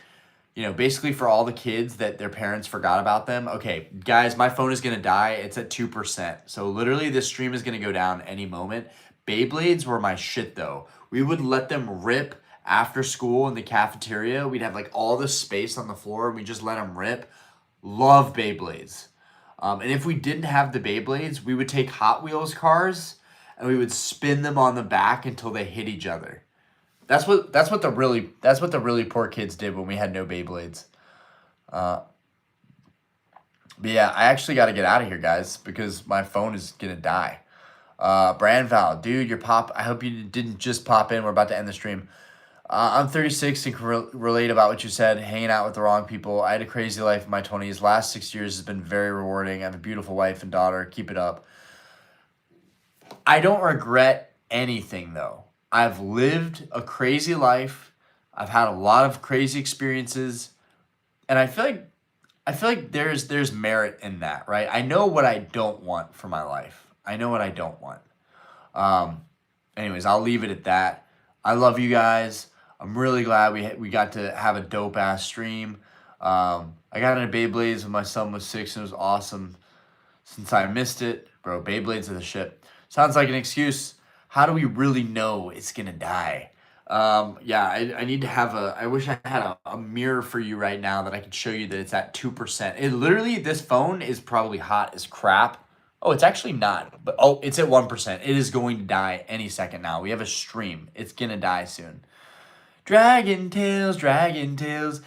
S1: basically for all the kids that their parents forgot about them. Okay, guys, my phone is going to die. It's at 2%. So literally this stream is going to go down any moment. Beyblades were my shit though. We would let them rip after school in the cafeteria. We'd have like all this space on the floor and we just let them rip. Love Beyblades. And if we didn't have the Beyblades, we would take Hot Wheels cars and we would spin them on the back until they hit each other. That's what the really poor kids did when we had no Beyblades. But yeah, I actually got to get out of here, guys, because my phone is gonna die. Brand Val, dude, I hope you didn't just pop in. We're about to end the stream. I'm 36 and can relate about what you said. Hanging out with the wrong people. I had a crazy life in my 20s. Last 6 years has been very rewarding. I have a beautiful wife and daughter. Keep it up. I don't regret anything though. I've lived a crazy life. I've had a lot of crazy experiences, and I feel like there's merit in that, right? I know what I don't want for my life. I know what I don't want. Anyways, I'll leave it at that. I love you guys. I'm really glad we got to have a dope ass stream. I got into Beyblades when my son was 6 and it was awesome. Since I missed it, bro, Beyblades are the shit. Sounds like an excuse. How do we really know it's gonna die? I need to have I wish I had a mirror for you right now that I could show you that it's at 2%. It literally, this phone is probably hot as crap. Oh, it's actually not, but it's at 1%. It is going to die any second now. We have a stream. It's gonna die soon. Dragon Tales, Dragon Tales.